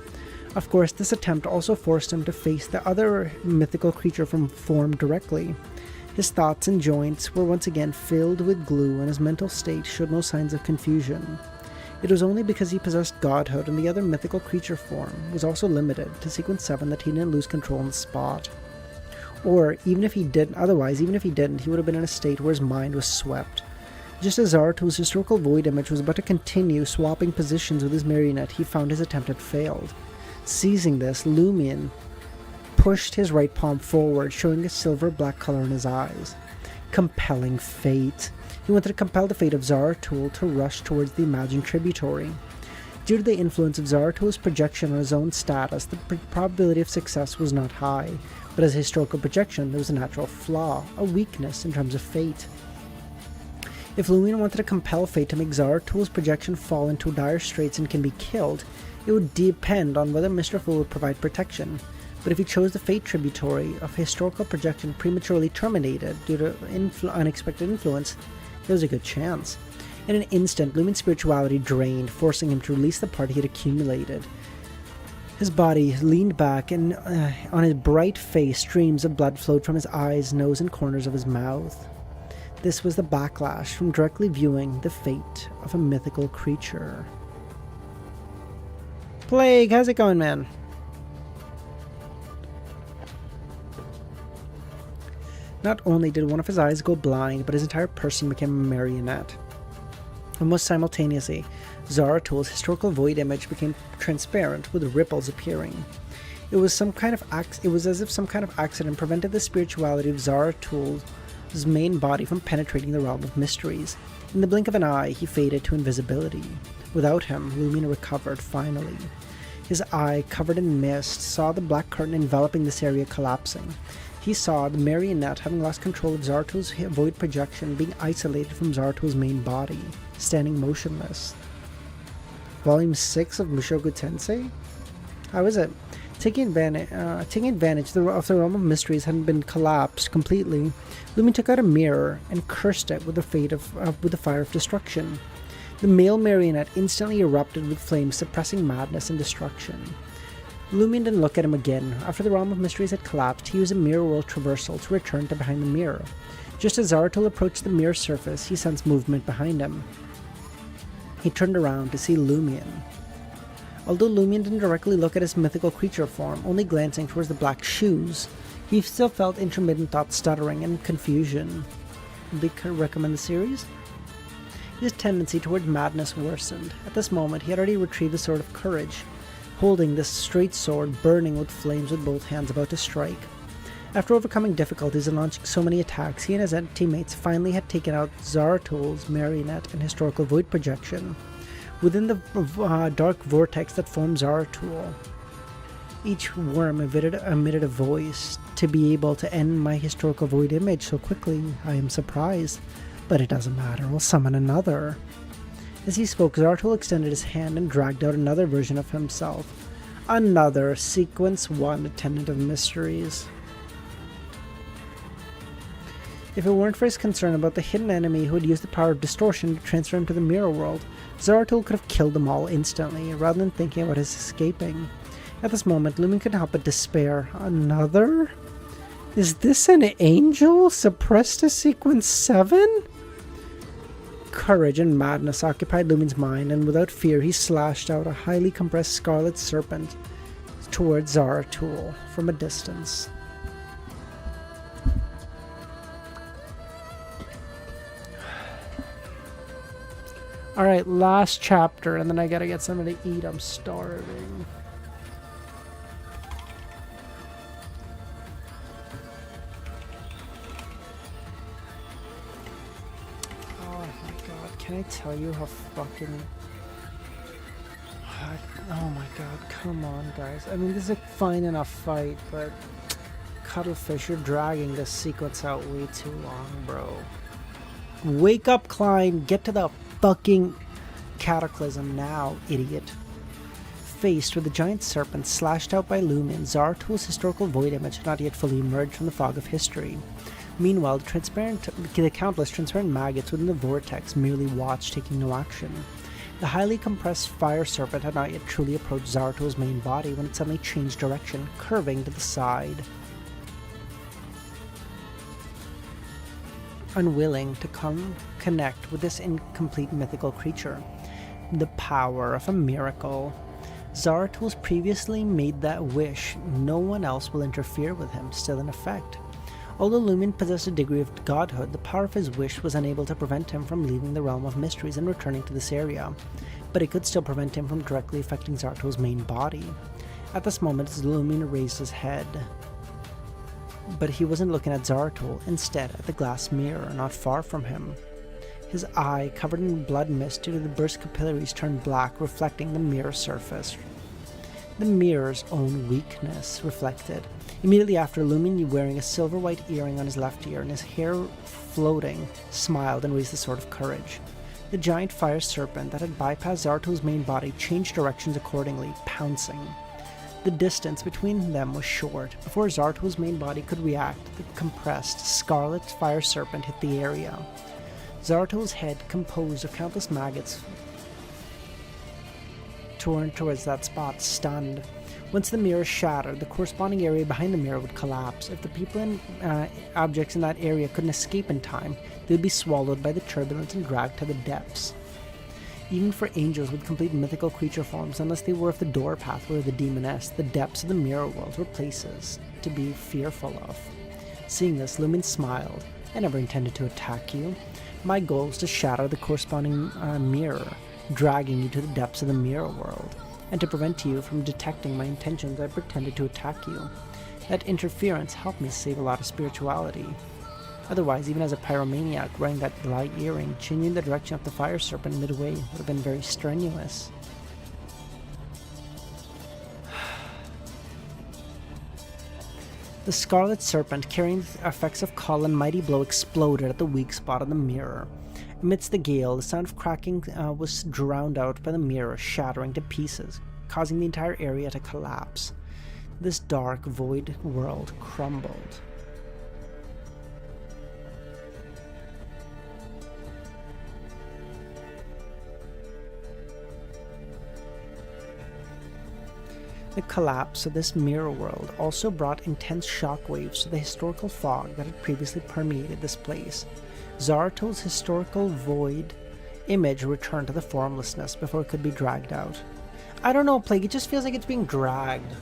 Of course, this attempt also forced him to face the other mythical creature from form directly. His thoughts and joints were once again filled with glue, and his mental state showed no signs of confusion. It was only because he possessed godhood and the other mythical creature form was also limited to sequence 7 that he didn't lose control on the spot. Or, even if he didn't, he would have been in a state where his mind was swept. Just as Zaratul's historical void image was about to continue swapping positions with his marionette, he found his attempt had failed. Seizing this, Lumion pushed his right palm forward, showing a silver-black color in his eyes. Compelling fate. He wanted to compel the fate of Zaratul to rush towards the imagined tributary. Due to the influence of Zaratul's projection on his own status, the probability of success was not high, but as a historical projection, there was a natural flaw, a weakness in terms of fate. If Lumion wanted to compel fate to make Zaratul's projection fall into dire straits and can be killed, it would depend on whether Mr. Fool would provide protection. But if he chose the fate tributary of historical projection prematurely terminated due to unexpected influence, there was a good chance. In an instant, Lumion's spirituality drained, forcing him to release the part he had accumulated. His body leaned back, and on his bright face, streams of blood flowed from his eyes, nose, and corners of his mouth. This was the backlash from directly viewing the fate of a mythical creature. Plague, how's it going, man? Not only did one of his eyes go blind, but his entire person became a marionette. Almost simultaneously, Zaratul's historical void image became transparent, with ripples appearing. It was as if some kind of accident prevented the spirituality of Zaratul's main body from penetrating the realm of mysteries. In the blink of an eye, he faded to invisibility. Without him, LEMMiNO recovered finally. His eye, covered in mist, saw the black curtain enveloping this area collapsing. He saw the marionette, having lost control of Zaratul's void projection, being isolated from Zaratul's main body, standing motionless. Volume 6 of Mushoku Tensei? How is it? Taking advantage of the realm of mysteries hadn't been collapsed completely, LEMMiNO took out a mirror and cursed it with the fire of destruction. The male marionette instantly erupted with flames, suppressing madness and destruction. LEMMiNO didn't look at him again. After the realm of mysteries had collapsed, he used a mirror world traversal to return to behind the mirror. Just as Zaratul approached the mirror surface, he sensed movement behind him. He turned around to see LEMMiNO. Although LEMMiNO didn't directly look at his mythical creature form, only glancing towards the black shoes, he still felt intermittent thoughts stuttering and confusion. They could recommend the series? His tendency toward madness worsened. At this moment, he had already retrieved the Sword of Courage, holding this straight sword burning with flames with both hands, about to strike. After overcoming difficulties and launching so many attacks, he and his teammates finally had taken out Zaratul's marionette and historical void projection within the dark vortex that formed Zaratul. Each worm emitted a voice. To be able to end my historical void image so quickly, I am surprised. But it doesn't matter, we'll summon another. As he spoke, Zaratul extended his hand and dragged out another version of himself. Another Sequence 1 Attendant of Mysteries. If it weren't for his concern about the hidden enemy who had used the power of distortion to transfer him to the mirror world, Zaratul could have killed them all instantly, rather than thinking about his escaping. At this moment, LEMMiNO couldn't help but despair. Another? Is this an angel suppressed to Sequence 7? Courage and madness occupied LEMMiNO's mind, and without fear he slashed out a highly compressed scarlet serpent towards Zaratul from a distance. Alright, last chapter, and then I gotta get something to eat. I'm starving. Can I tell you how fucking... Oh my god, come on guys. I mean, this is a fine enough fight, but... Cuttlefish, you're dragging this sequence out way too long, bro. Wake up, Klein! Get to the fucking cataclysm now, idiot. Faced with the giant serpent slashed out by LEMMiNO, Zaratul's historical void image had not yet fully emerged from the fog of history. Meanwhile, the countless transparent maggots within the vortex merely watched, taking no action. The highly compressed fire serpent had not yet truly approached Zaratul's main body when it suddenly changed direction, curving to the side. Unwilling to connect with this incomplete mythical creature. The power of a miracle. Zaratul's previously made that wish. No one else will interfere with him, still in effect. Although LEMMiNO possessed a degree of godhood, the power of his wish was unable to prevent him from leaving the realm of mysteries and returning to this area, but it could still prevent him from directly affecting Zaratul's main body. At this moment, LEMMiNO raised his head, but he wasn't looking at Zaratul, instead at the glass mirror not far from him. His eye, covered in blood mist due to the burst capillaries, turned black, reflecting the mirror surface. The mirror's own weakness reflected. Immediately after, LEMMiNO, wearing a silver-white earring on his left ear and his hair floating, smiled and raised the Sword of Courage. The giant fire serpent that had bypassed Zaratul's main body changed directions accordingly, pouncing. The distance between them was short. Before Zaratul's main body could react, the compressed, scarlet fire serpent hit the area. Zaratul's head, composed of countless maggots, turned towards that spot, stunned. Once the mirror shattered, the corresponding area behind the mirror would collapse. If the people and objects in that area couldn't escape in time, they would be swallowed by the turbulence and dragged to the depths. Even for angels with complete mythical creature forms, unless they were of the door pathway or the demoness, the depths of the mirror world were places to be fearful of. Seeing this, Lumin smiled. I never intended to attack you. My goal is to shatter the corresponding mirror, dragging you to the depths of the mirror world. And to prevent you from detecting my intentions, I pretended to attack you. That interference helped me save a lot of spirituality. Otherwise, even as a pyromaniac wearing that light earring, changing the direction of the fire serpent midway would have been very strenuous. The scarlet serpent, carrying the effects of Call and Mighty Blow, exploded at the weak spot of the mirror. Amidst the gale, the sound of cracking was drowned out by the mirror shattering to pieces, causing the entire area to collapse. This dark, void world crumbled. The collapse of this mirror world also brought intense shockwaves to the historical fog that had previously permeated this place. Zaratul's historical void image returned to the formlessness before it could be dragged out. I don't know, Plague, it just feels like it's being dragged.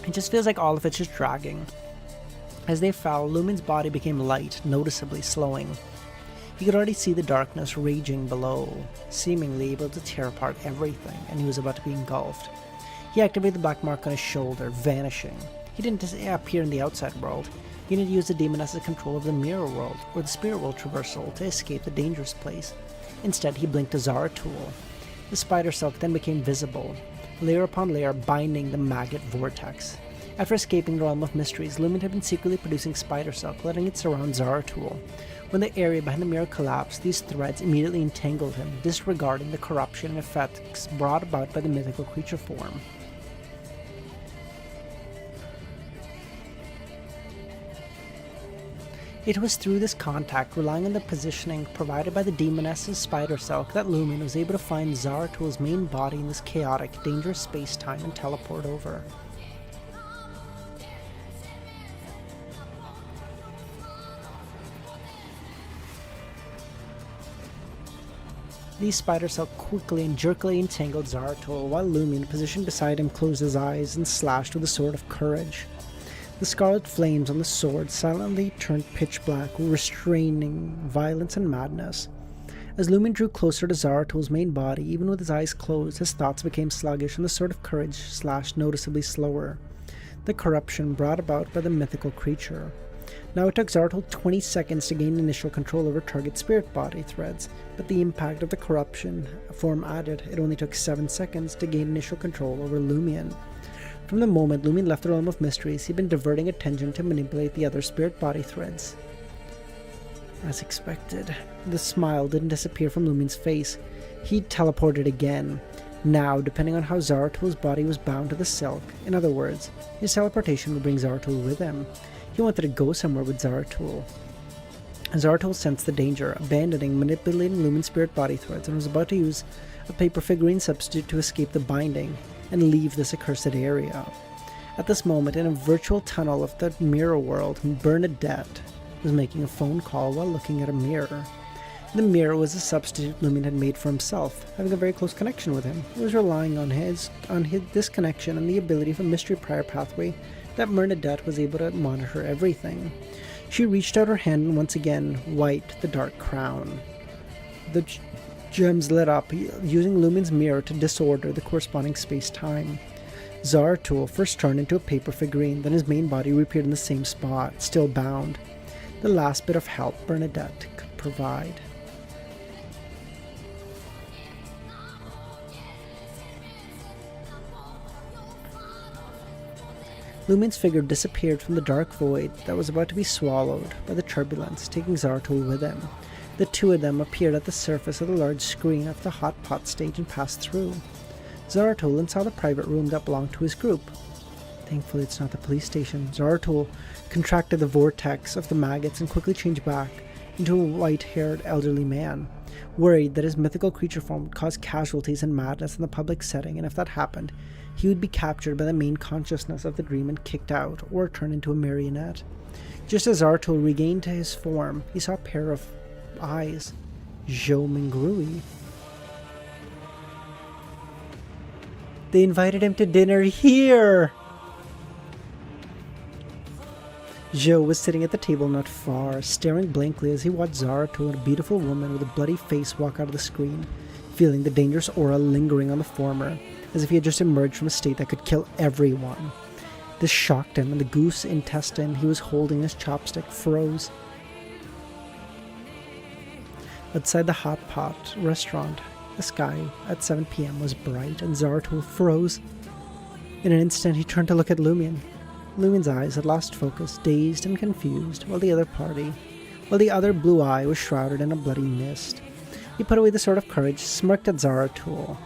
It just feels like all of it's just dragging. As they fell, Lumin's body became light, noticeably slowing. He could already see the darkness raging below, seemingly able to tear apart everything, and he was about to be engulfed. He activated the black mark on his shoulder, vanishing. He didn't appear in the outside world. He didn't use the demoness's control of the mirror world or the spirit world traversal to escape the dangerous place. Instead, he blinked to Zaratul. The spider silk then became visible, layer upon layer binding the maggot vortex. After escaping the realm of mysteries, Lumin had been secretly producing spider silk, letting it surround Zaratul. When the area behind the mirror collapsed, these threads immediately entangled him, disregarding the corruption and effects brought about by the mythical creature form. It was through this contact, relying on the positioning provided by the demoness's spider silk, that Lumin was able to find Zaratul's main body in this chaotic, dangerous space-time and teleport over. These spider silk quickly and jerkily entangled Zaratul, while Lumin, positioned beside him, closed his eyes and slashed with a sword of courage. The scarlet flames on the sword silently turned pitch black, restraining violence and madness. As Lumin drew closer to Zaratul's main body, even with his eyes closed, his thoughts became sluggish and the sword of courage slashed noticeably slower. The corruption brought about by the mythical creature. Now it took Zaratul 20 seconds to gain initial control over target spirit body threads, but the impact of the corruption form added, it only took 7 seconds to gain initial control over Lumion. From the moment Lumin left the realm of mysteries, he'd been diverting attention to manipulate the other spirit body threads. As expected, the smile didn't disappear from Lumin's face. He'd teleported again. Now, depending on how Zaratul's body was bound to the silk, in other words, his teleportation would bring Zaratul with him. He wanted to go somewhere with Zaratul. Zaratul sensed the danger, abandoning manipulating Lumin's spirit body threads, and was about to use a paper figurine substitute to escape the binding and leave this accursed area. At this moment, in a virtual tunnel of the mirror world, Bernadette was making a phone call while looking at a mirror. The mirror was a substitute Lumin had made for himself, having a very close connection with him. He was relying on this connection and the ability of a mystery prior pathway that Bernadette was able to monitor everything. She reached out her hand and once again wiped the dark crown. The gems lit up, using Lumin's mirror to disorder the corresponding space-time. Zaratul first turned into a paper figurine, then his main body reappeared in the same spot, still bound. The last bit of help Bernadette could provide. Lumin's figure disappeared from the dark void that was about to be swallowed by the turbulence, taking Zaratul with him. The two of them appeared at the surface of the large screen of the hot pot stage and passed through. Zaratul then saw the private room that belonged to his group. Thankfully, it's not the police station. Zaratul contracted the vortex of the maggots and quickly changed back into a white-haired elderly man, worried that his mythical creature form would cause casualties and madness in the public setting, and if that happened, he would be captured by the main consciousness of the dream and kicked out, or turned into a marionette. Just as Zaratul regained his form, he saw a pair of eyes Zhou Mingrui. They invited him to dinner here! Zhou was sitting at the table not far, staring blankly as he watched Zaratul and a beautiful woman with a bloody face walk out of the screen, feeling the dangerous aura lingering on the former, as if he had just emerged from a state that could kill everyone. This shocked him, and the goose intestine he was holding in his chopstick froze. Outside the Hot Pot restaurant, the sky at 7 p.m. was bright, and Zaratul froze. In an instant, he turned to look at Lumion. Lumion's eyes had lost focus, dazed and confused, while the other blue eye was shrouded in a bloody mist. He put away the sword of courage, smirked at Zaratul.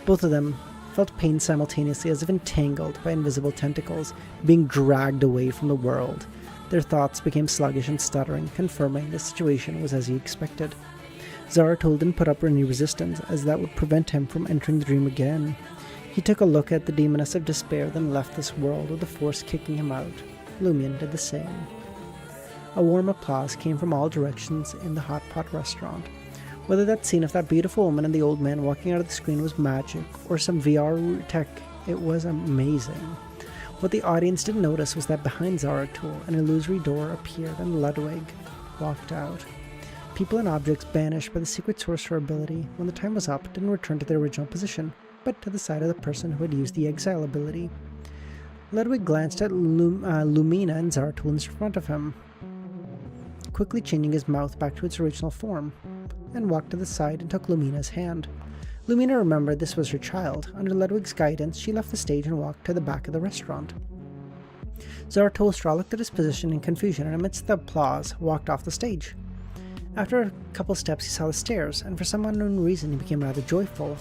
Both of them felt pain simultaneously, as if entangled by invisible tentacles, being dragged away from the world. Their thoughts became sluggish and stuttering, confirming the situation was as he expected. Zaratul didn't put up any resistance, as that would prevent him from entering the dream again. He took a look at the demoness of despair, then left this world with the force kicking him out. Lumion did the same. A warm applause came from all directions in the Hot Pot restaurant. Whether that scene of that beautiful woman and the old man walking out of the screen was magic, or some VR tech, it was amazing. What the audience didn't notice was that behind Zaratul, an illusory door appeared and Ludwig walked out. People and objects banished by the secret sorcerer ability, when the time was up, didn't return to their original position, but to the side of the person who had used the exile ability. Ludwig glanced at LEMMiNO and Zaratul in front of him, quickly changing his mouth back to its original form, and walked to the side and took LEMMiNO's hand. LEMMiNO remembered this was her child. Under Ludwig's guidance, she left the stage and walked to the back of the restaurant. Zarathustra looked at his position in confusion and amidst the applause, walked off the stage. After a couple steps, he saw the stairs, and for some unknown reason he became rather joyful.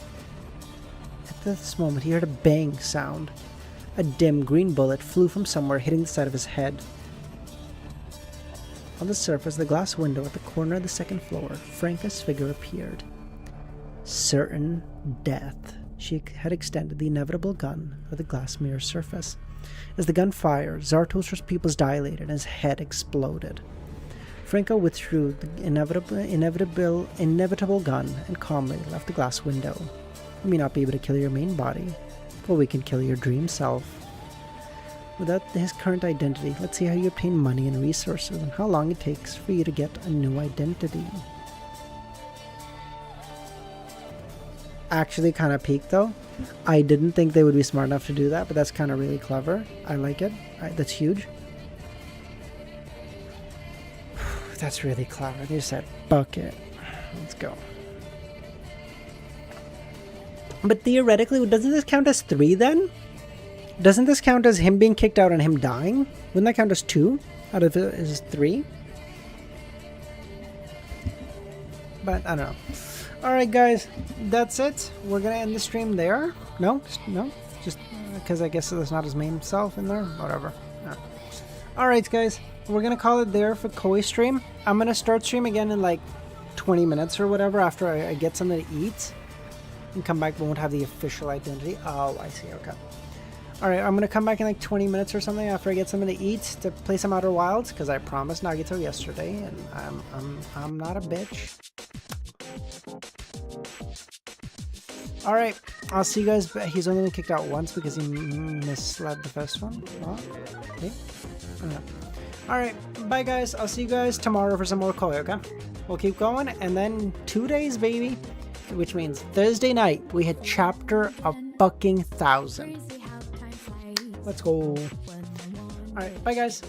At this moment, he heard a bang sound. A dim green bullet flew from somewhere, hitting the side of his head. On the surface of the glass window at the corner of the second floor, Franca's figure appeared. Certain death. She had extended the inevitable gun at the glass mirror surface. As the gun fired, Zarathustra's pupils dilated and his head exploded. Franca withdrew the inevitable gun and calmly left the glass window. We may not be able to kill your main body, but we can kill your dream self. Without his current identity, let's see how you obtain money and resources and how long it takes for you to get a new identity. Actually kind of peaked though. I didn't think they would be smart enough to do that, but that's kind of really clever. I like it. That's huge. That's really clever. They said bucket. Let's go. But theoretically, doesn't this count as 3 then? Doesn't this count as him being kicked out and him dying? Wouldn't that count as 2 out of his 3? But I don't know. Alright guys, that's it. We're gonna end the stream there. No, just because I guess that's not his main self in there. Whatever. No. Alright guys, we're gonna call it there for COI stream. I'm gonna start stream again in like 20 minutes or whatever after I get something to eat. And come back, won't have the official identity. Oh, I see, okay. Alright, I'm gonna come back in like 20 minutes or something after I get something to eat to play some Outer Wilds, because I promised Nagito yesterday, and I'm not a bitch. Alright, I'll see you guys. He's only been kicked out once because he misled the first one. Oh, okay. Alright, bye guys. I'll see you guys tomorrow for some more COI, okay? We'll keep going, and then 2 days, baby. Which means Thursday night, we hit chapter of fucking 1000. Let's go. Alright, bye guys.